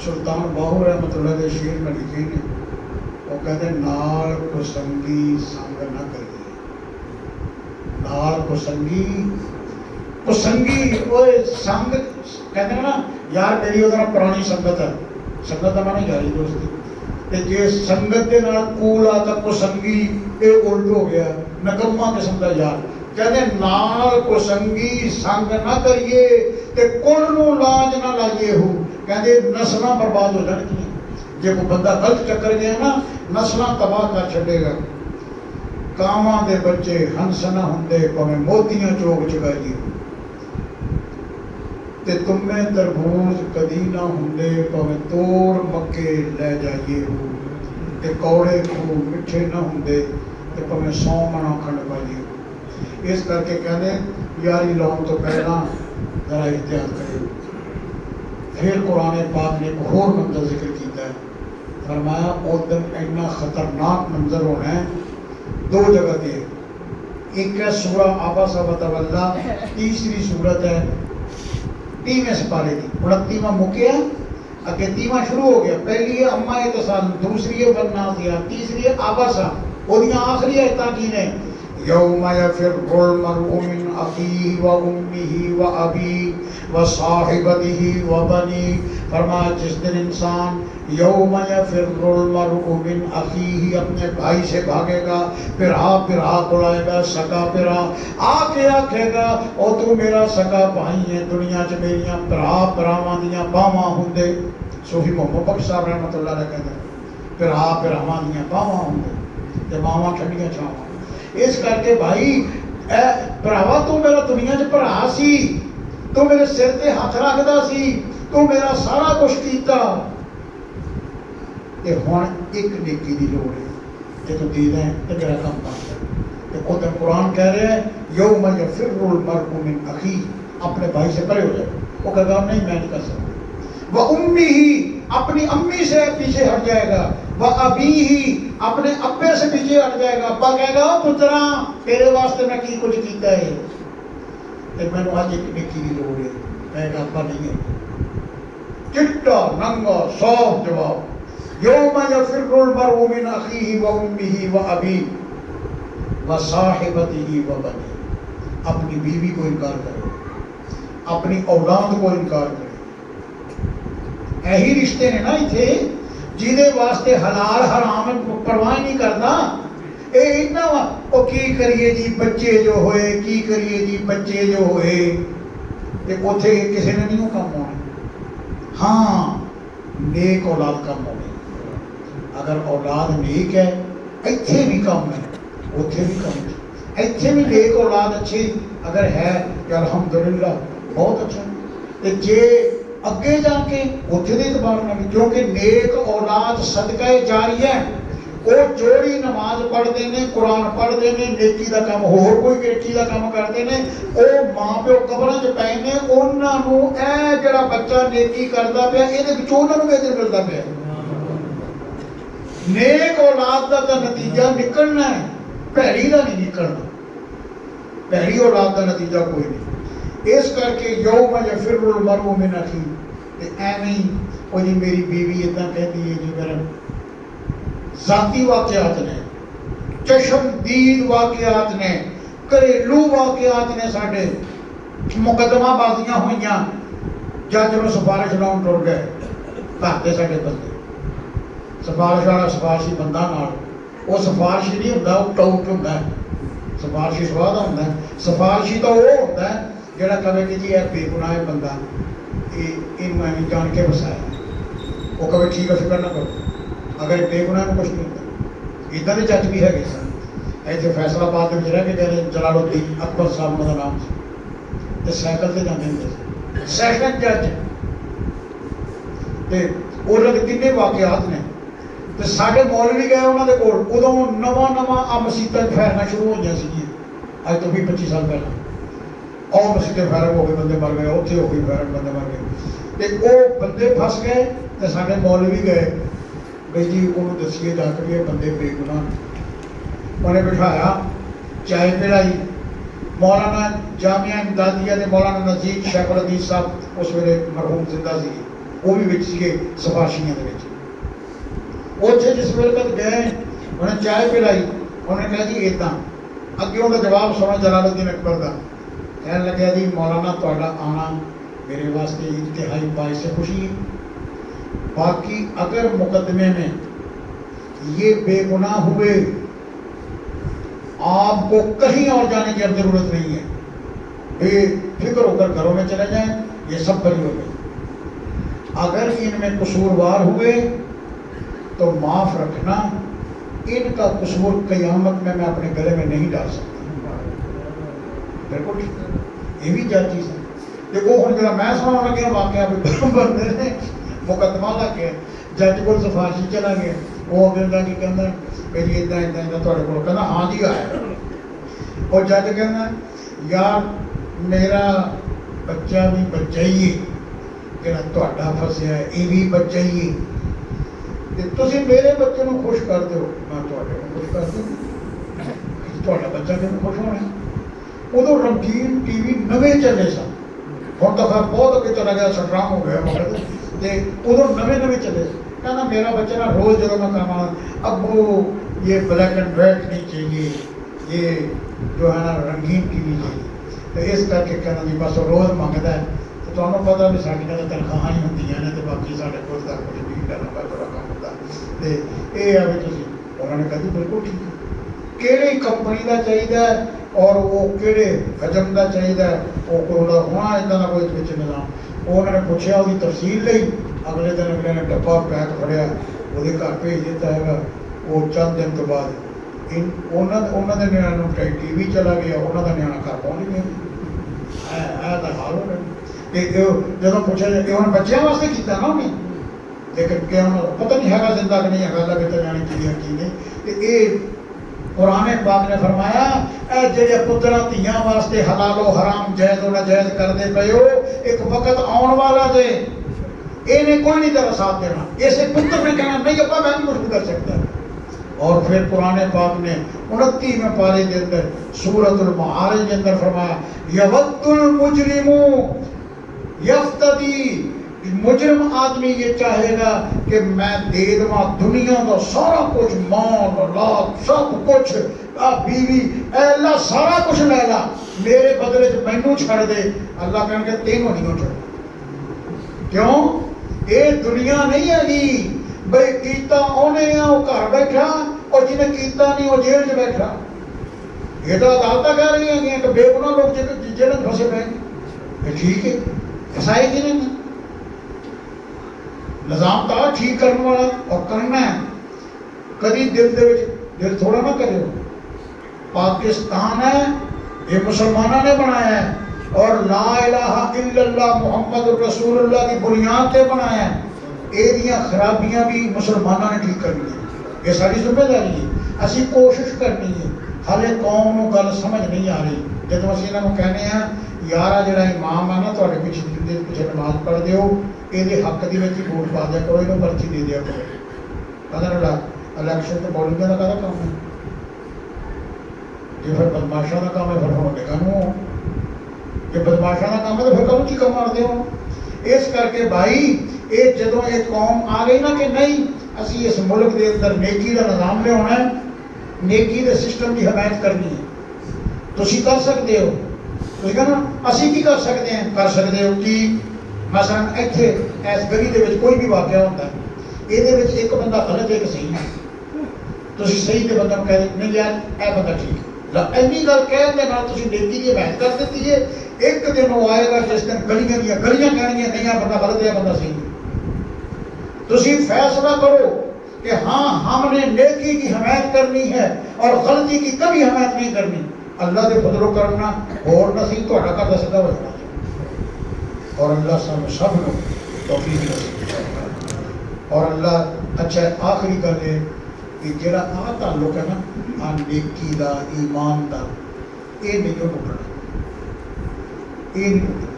سلطان باہو رحمۃ اللہ دے شعر میں لکھے نے، وہ کہتے ہیں نال کو سنگی سنگ نہ کریے، نال کو سنگی اوے سنگ کہتے ہیں نا یار میری ادھر پرانی سنگت ہے، سنگت کا مانا یاری دوستی، تے جے سنگت دے نال کول آ تا کو سنگی اے الٹ ہو گیا، نکما قسم دا یار، کہتے ہیں نال کو سنگی سنگ نہ کریے تے کل نو لاج نہ لائیے ہو، کہتے نسلاں برباد ہو جانگیاں، جے کوئی بندہ غلط چکر گیا نا نسلاں تباہ کر چھڈے گا۔ کاواں دے بچے ہنس نہ ہوندے پویں موتیاں چوک چگائی تے تمہیں تربوز کدی نہ ہوندے پویں توڑ مکے لے جائیے ہو تے کوڑے کو مٹھے نہ ہوندے تے پویں 100 منا کھنڈ پائیے ہو۔ اس کر کے کہنے یاری لاؤن تو پہلا ذرا احتیاط کرے۔ پھر قرآن پاک نے ایک اور منظر ذکر کیتا ہے، فرمایا او دن اتنا خطرناک منظر ہونا ہے 2 جگہ تے، ایک ہے سورہ عبس وتولی، تیسری صورت ہے 30ویں سپارے کی 29واں مکیا اگے 30واں شروع ہو گیا۔ پہلی ہے اما اتصال، دوسری ہے والنازعات، تیسری ہے عبسہ، اودیاں آخری آیتاں کی نے یوم یفر المرء من اخیہ و امہ و ابیہ و صاحبتہ و بنیہ، فرمایا جس دن انسان یوم یفر المرء من اخیہ اپنے بھائی سے بھاگے گا، پھرا بلائے گا، سکا پھرا آ کے آکھے گا او تو میرا سکا بھائی ہے، دنیا چ میریاں پراواں دیاں باواں ہوندے، صوفی محمد بخش صاحب رحمۃ اللہ علیہ کہتے ہیں پراواں دیاں باواں ہوندے تے باواں ٹھنڈیاں چھاواں۔ اس کر کے بھائی اے بھراوا تو میرا دنیا چ بھرا سی، تو میرے سر تے ہاتھ رکھدا سی، تو میرا سارا کچھ کیتا، تے ہن ایک نیکی دی لوڑ ہے تے تو دے دیں تے میرا کام بن جائے۔ تے ادھر قرآن کہہ رہے ہیں یوم یفر المرء من اخیہ، اپنے بھائی سے پرے ہو جائے، وہ کہے گا نہیں میں نہیں کر سکتا، وہ امی ہی اپنی امی سے پیچھے ہٹ جائے گا، وہ ابی ہی اپنے ابے سے پیچھے ہٹ جائے گا، ابا کہے گا پترا تیرے واسطے میں کی کچھ کیتا ہے تے میں نے آج ایک نیکی دی لوڑ ہے، کہے گا ابا نہیں ہے، چٹا ننگا صاف جواب یوم یفر المرء من اخیہ و امہ و ابیہ و صاحبتہ و بنیہ، اپنی بیوی کو انکار کرے، اپنی اولاد کو انکار کرے۔ یہی رشتے نے نا اتنے جہدے واسطے حلال حرام پرواہ نہیں کرنا، اے اتنا او کی کریے جی بچے جو ہوئے، کی کریے جی بچے جو ہوئے، تے اوتھے کسی نے نہیں کام ہونا۔ ہاں نیک اولاد کام ہونی، اگر اولاد نیک ہے ایتھے بھی کام ہے، اوتھے بھی کام ہے، ایتھے بھی نیک اولاد اچھی اگر ہے کہ الحمدللہ بہت اچھا، تے جے اگے جا کے اتنے دے اعتبار نہ، کیونکہ نیک اولاد صدقہ جاریہ ہے، وہ جوڑی نماز پڑھتے ہیں، قرآن پڑھتے ہیں، نیکی دا کام ہور کوئی نیکی دا کام کرتے ہیں، وہ ماں پیو قبراں چ پے نے، انہاں نوں اے جڑا بچہ نیکی کردا پیا اے دے وچوں انہاں نوں اجر ملدا پیا۔ نیک اولاد دا تے نتیجہ نکلنا ہے، بھڑی دا نہیں نکلنا، بھڑی اولاد دا نتیجہ کوئی نہیں۔ اس کر کے یوم یفر المرء من اخیہ، تے ایویں وہ جی میری بیوی اتنا کہتی ہے جی میرا ذاتی واقعات نے، چشم دید واقعات نے، گھریلو واقعات نے، ساڈے مقدمہ بازیاں ہوئیاں، جج نوں سفارش لاؤن ٹر گئے، گھر دے ساڈے بندے سفارش والا سفارشی بندہ نال، وہ سفارشی نہیں ہوندا، وہ ٹاؤٹ ہوندا ہے، سفارشی سواد ہوندا ہے، سفارشی تو وہ ہوندا ہے جڑا کہے کہ جی اے بے گناہ بندہ یہ میں نے جان کے بسایا، وہ کہے ٹھیک ہے فکر نہ کرو، اگر بے گناہ کو کچھ نہیں ہوتا۔ ادھر کے جج بھی ہے سن، ایتھے فیصل آباد میں رہ کے گئے جلال الدین اکبر صاحب کا نام سے، تے سائیکل سے جاتے ہیں سیکنڈ جج، تے انہوں نے کنے واقعات نے، تے ساڈے مولوی گئے انہوں نے کول، ادوں نواں آ مسیتاں پھیرنا شروع ہو گئی سی، اج تو 20-25 سال پہلے، اور مسیتیں فیرن ہو گئے بندے مر گئے، اتنے ہو گئی فیرن بندے مر گئے، تے وہ بندے پھس گئے، تے ساڈے مولوی گئے بھائی جی انہوں دسیے جا کے یہ بندے بے گناہ، انہیں بٹھایا چائے پلائی، مولانا جامعہ امدادیہ نے مولانا نذیر شیخ الحدیث صاحب اس ویلے مرحوم زندہ سی، وہ بھی وچ سیگے سفارشیاں دے وچ، اوتھے جس ویلے تک گئے انہیں چائے پلائی، انہیں کہا جی اتنا اگے ان کا جواب سنا جلال الدین اکبر کا، کہنے لگا جی مولانا تہاڈا آنا میرے واسطے انتہائی باعث خوشی ہے، باقی اگر مقدمے میں یہ بے گناہ ہوئے آپ کو کہیں اور جانے کی اب ضرورت نہیں ہے، بے فکر ہو کر گھروں میں چلے جائیں، یہ سب بری ہو گئی۔ اگر ان میں قصوروار ہوئے تو معاف رکھنا، ان کا قصور قیامت میں اپنے گلے میں نہیں ڈال سکتا. بالکل ٹھیک. یہ بھی کیا چیز ہے. دیکھو ہوں جا میں سنا لگیا واقعہ بندے نے مقدمہ لا کے جج کو سفارشی چلا گیا. وہ کہنا کہ کہنا بھائی ادا ادا ادا تھوڑے کو کہنا ہاں جی آیا. اور جج کہنا یار میرا بچہ بھی بچہ ہی ہے جہاں تہاڈا فسیا ہے یہ بھی بچہ ہی ہے. تسی میرے بچے کو خوش کر دو میں تہاڈے کو خوش کر دوں. تہاڈا بچہ کیوں خوش ہونا ہے. ادو رنگین ٹی وی نویں چلے سن. ہوں تو خیر بہت اگے چلا گیا سٹرام ہو گیا وقت. ادو نویں چلے. کہنا میرا بچہ نا روز جب میں کہا ابو یہ بلیک اینڈ وائٹ نہیں چاہیے, یہ جو ہے نا رنگین ٹی وی چاہیے. تو اس کر کے کہنا جی بس روز منگتا ہے. تو تمہیں پتا بھی ساری تنخواہ ہی ہوتی ہیں تو باقی سارے خود کا کچھ بھی کرنا بڑا کام ہوتا. تو یہ ہے بھی تھی انہوں نے کہا جی بالکل ٹھیک ہے. کہڑی کمپنی کا چاہیے اور وہ کہڑے حجم کا چاہیے وہ کوئی ہونا ادا کا کوئی نظام. وہ انہوں نے پوچھا وہ تفصیل لی. اگلے دن اگلے نے ڈبا پیک پڑیا وہ گھر بھیج دیتا ہے. وہ چند دن تو بعد انہوں نے نیانا ٹی وی چلا گیا. انہوں کا نیانا گھر پہنچ گیا. حال ہو رہا. جب پوچھا جائے کہ بچوں واسطے کیا نا انہیں, لیکن کہ پتہ نہیں ہے زندہ کہ نہیں ہے اللہ بہتر جانے کی نہیں. یہ قرآن پاک نے فرمایا اے جڑے پتر دھیاں واسطے حلال و حرام جائز و ناجائز کرتے پے ہو ایک وقت آن والا جے یہ کوئی نہیں تیرا ساتھ دینا. اسے پتر نے کہنا نہیں ابا میں بھی کچھ نہیں کر سکتا. اور پھر قرآن پاک نے 29ویں پارے کے اندر سورۃ المعارج کے اندر فرمایا یود المجرم یفتدی, مجرم آدمی یہ چاہے گا کہ میں دے دوں دنیا کا سارا کچھ, مال اولاد سب کچھ, بیوی, اے اللہ سارا کچھ لے لا میرے بدلے مینوں چھڑ دے. اللہ کہیں گے تینوں نہیں چھڑ. کیوں؟ یہ دنیا نہیں ہے جی بھائی کیتا انہیں وہ گھر بیٹھا اور جنہیں کیتا نہیں وہ جیل 'چ بیٹھا. یہ تو عدالتیں کہہ رہی ہیں کہ بے گناہ لوگ جیل میں پھنسے پے. ٹھیک ہے فسائے جی نہیں نظام تھا ٹھیک کرنے والا اور کرنا ہے. کبھی دل تھوڑا نہ کرے. پاکستان ہے یہ مسلمانوں نے بنایا ہے اور لا الہ الا اللہ محمد رسول اللہ کی بنیاد پہ بنایا ہے. یہ خرابیاں بھی مسلمانوں نے ٹھیک کرنی ہے. یہ ساری ذمہ داری ہے. اسی کوشش کرنی ہے. ہالے قوم کو گل سمجھ نہیں آ رہی. جب اسی انہوں کہنے ہیں یارا جڑا امام ہے نا تھوڑے پیچھے نماز پڑھ دیو یہ حق کی ووٹ پا دیا کرو, یہ پرچی دے دیا کرو. پتا لگا الیکشن تو بولنگ کا کام ہے. یہ پھر بدماشوں کا کام ہے. پھر ہونے کا کہ بدماشوں کا کام ہے تو پھر کہوں چیکا مار دو. اس کر کے بھائی یہ جدو یہ قوم آ گئی نا کہ نہیں اسی اس ملک کے اندر نیکی کا نظام لیا ہے, نیکی کے سسٹم کی حمایت کرنی ہے. تسی کر سکتے ہو. تھی کہنا اسی کی کر سکتے ہیں. کر سکتے ہو کہ مثلا اتنے اس گلی کے کوئی بھی واقعہ ہوتا ہے یہ ایک بندہ غلط ایک صحیح ہے. تسی صحیح کے بندہ کہہ نہیں یار اے بندہ ٹھیک ہے. اینی گل کہنے کے بعد تسی نیکی کی حمایت کر دیتی ہے. ایک دن وہ آئے گا جس دن گلیاں کہنگیاں نہیں ہے بندہ غلط ہے بندہ صحیح ہے. تسی فیصلہ کرو کہ ہاں ہم نے نیکی کی حمایت کرنی ہے اور غلطی کی کبھی حمایت نہیں کرنی. اللہ کے فضل و کرنا اور نصیب تو ہٹا کر سکتا ہو جانا اور اللہ سب لوگ توفیق نصیب. اور اللہ اچھا آخری گل ہے کہ جڑا تعلق ہے نا نیکی دا ایمان دا یہ نہیں ٹوٹنا. یہ نہیں ٹوٹنا.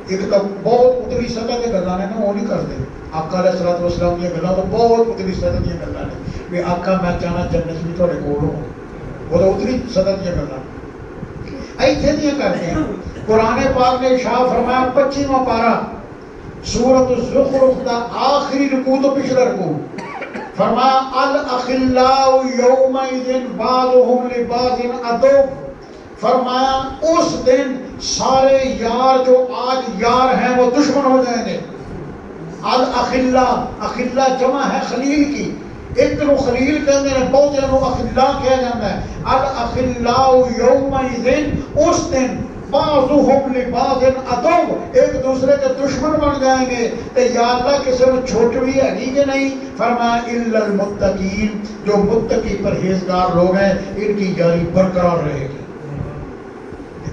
ایک تو بہت اتلی سطح کی گلاں نے نا وہ نہیں کرتے. آقا علیہ الصلوۃ والسلام دیا گلاں تو بہت اتلی سطح دیا گلاں نے بھی آقا میں چاہنا جنت بھی تھوڑے کول ہو. وہ تو اتلی سطح دیا گلاں ایتھے دیا کرتے ہیں. قرآن پاک نے ارشاد فرمایا 25واں پارہ سورۃ الزخرف دا آخری رکوع تو پچھلا رکوع فرمایا الاخلاء یومئذ بعضهم لبعض عدو. فرمایا اس دن سارے یار جو آج یار ہیں وہ دشمن ہو جائیں گے. الاخلاء اخلاء جمع ہے خلیل کی. ایک نو خلیل کہتے ہیں بہت نو اخلاء کہا جاتا ہے. الاخلاء یومئذ اس دن بعضهم لبعض عدو، ایک دوسرے کے دشمن بن جائیں گے. تو یا اللہ کسی میں چھوٹ بھی ہے نہیں کہ نہیں. فرمایا الا المتقین، جو متقی پرہیزگار لوگ ہیں ان کی جاری برقرار رہے گی.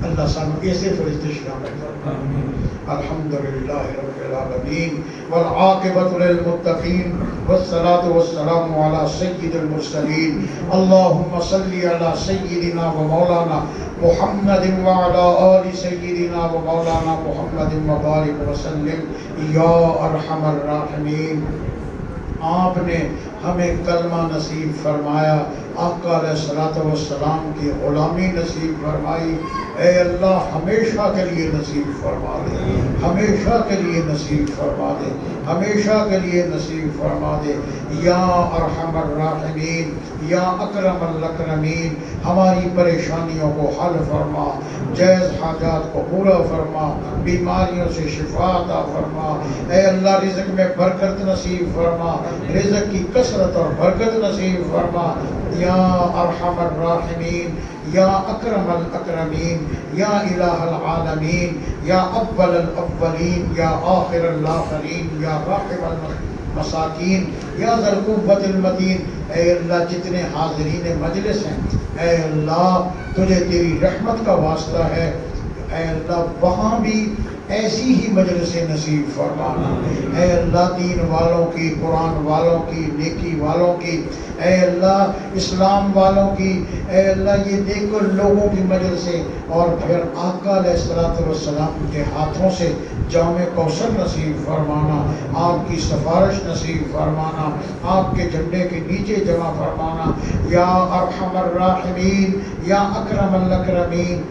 اللہ سانو ایسے فرشتے شامل فرمائے. الحمدللہ رب العالمین والعاقبۃ للمتقین والصلاة والسلام علی سید المرسلین. اللہم صلی علی سیدنا و مولانا محمد وعلی آل سیدنا و مولانا محمد وبارک وسلم یا ارحم الراحمین. آپ نے ہمیں کلمہ نصیب فرمایا، آقا علیہ الصلوۃ والسلام کی غلامی نصیب فرمائی. اے اللہ ہمیشہ کے لیے نصیب فرما دے، ہمیشہ کے لیے نصیب فرما دے، ہمیشہ کے لیے نصیب فرما دے. یا ارحم الراحمین، یا اکرم الاکرمین، ہماری پریشانیوں کو حل فرما، جائز حاجات کو پورا فرما، بیماریوں سے شفا عطا فرما. اے اللہ رزق میں برکت نصیب فرما، رزق کی کثرت اور برکت نصیب فرما. یا ارحم الراحمین، یا اکرم الاکرمین، یا الہ العالمین، یا اول الاولین، یا آخر الاخرین، یا راحم المساکین، یا ذی القوۃ المتین. اے اللہ جتنے حاضرین مجلس ہیں، اے اللہ تجھے تیری رحمت کا واسطہ ہے، اے اللہ وہاں بھی ایسی ہی مجلس نصیب فرمانا. اے اللہ دین والوں کی، قرآن والوں کی، نیکی والوں کی، اے اللہ اسلام والوں کی. اے اللہ یہ دیکھو لوگوں کی مجلسیں، اور پھر آقا علیہ الصلوۃ والسلام کے ہاتھوں سے جام کوثر نصیب فرمانا، آپ کی سفارش نصیب فرمانا، آپ کے جھنڈے کے نیچے جمع فرمانا. یا ارحم الراحمین، یا اکرم الاکرمین.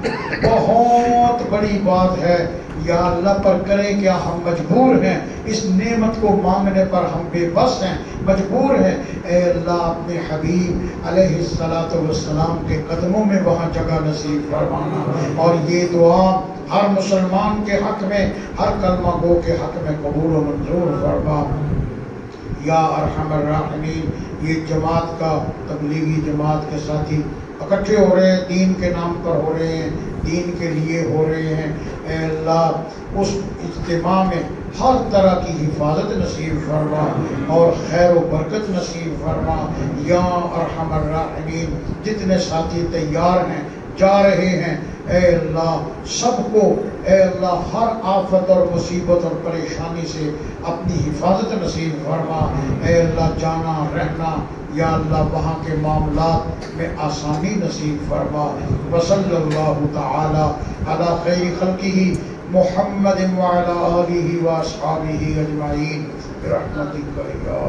بہت بڑی بات ہے یا اللہ، پر کریں کیا، ہم مجبور ہیں، اس نعمت کو مانگنے پر ہم بے بس ہیں، مجبور ہیں. اے اللہ اپنے حبیب علیہ الصلوۃ والسلام کے قدموں میں وہاں جگہ نصیب فرمانا، اور یہ دعا ہر مسلمان کے حق میں، ہر کلمہ گو کے حق میں قبول و منظور فرما. یا ارحم الراحمین. یہ جماعت کا، تبلیغی جماعت کے ساتھی اکٹھے ہو رہے ہیں، دین کے نام پر ہو رہے ہیں، دین کے لیے ہو رہے ہیں. اے اللہ اس اجتماع میں ہر طرح کی حفاظت نصیب فرما اور خیر و برکت نصیب فرما. یا ارحم الراحمین. جتنے ساتھی تیار ہیں، جا رہے ہیں، اے اللہ سب کو، اے اللہ ہر آفت اور مصیبت اور پریشانی سے اپنی حفاظت نصیب فرما. اے اللہ جانا رہنا، یا اللہ وہاں کے معاملات میں آسانی نصیب فرما. وصلی اللہ تعالی علی خیر خلقہ محمد وعلی آلہ واصحابہ اجمعین برحمتک یا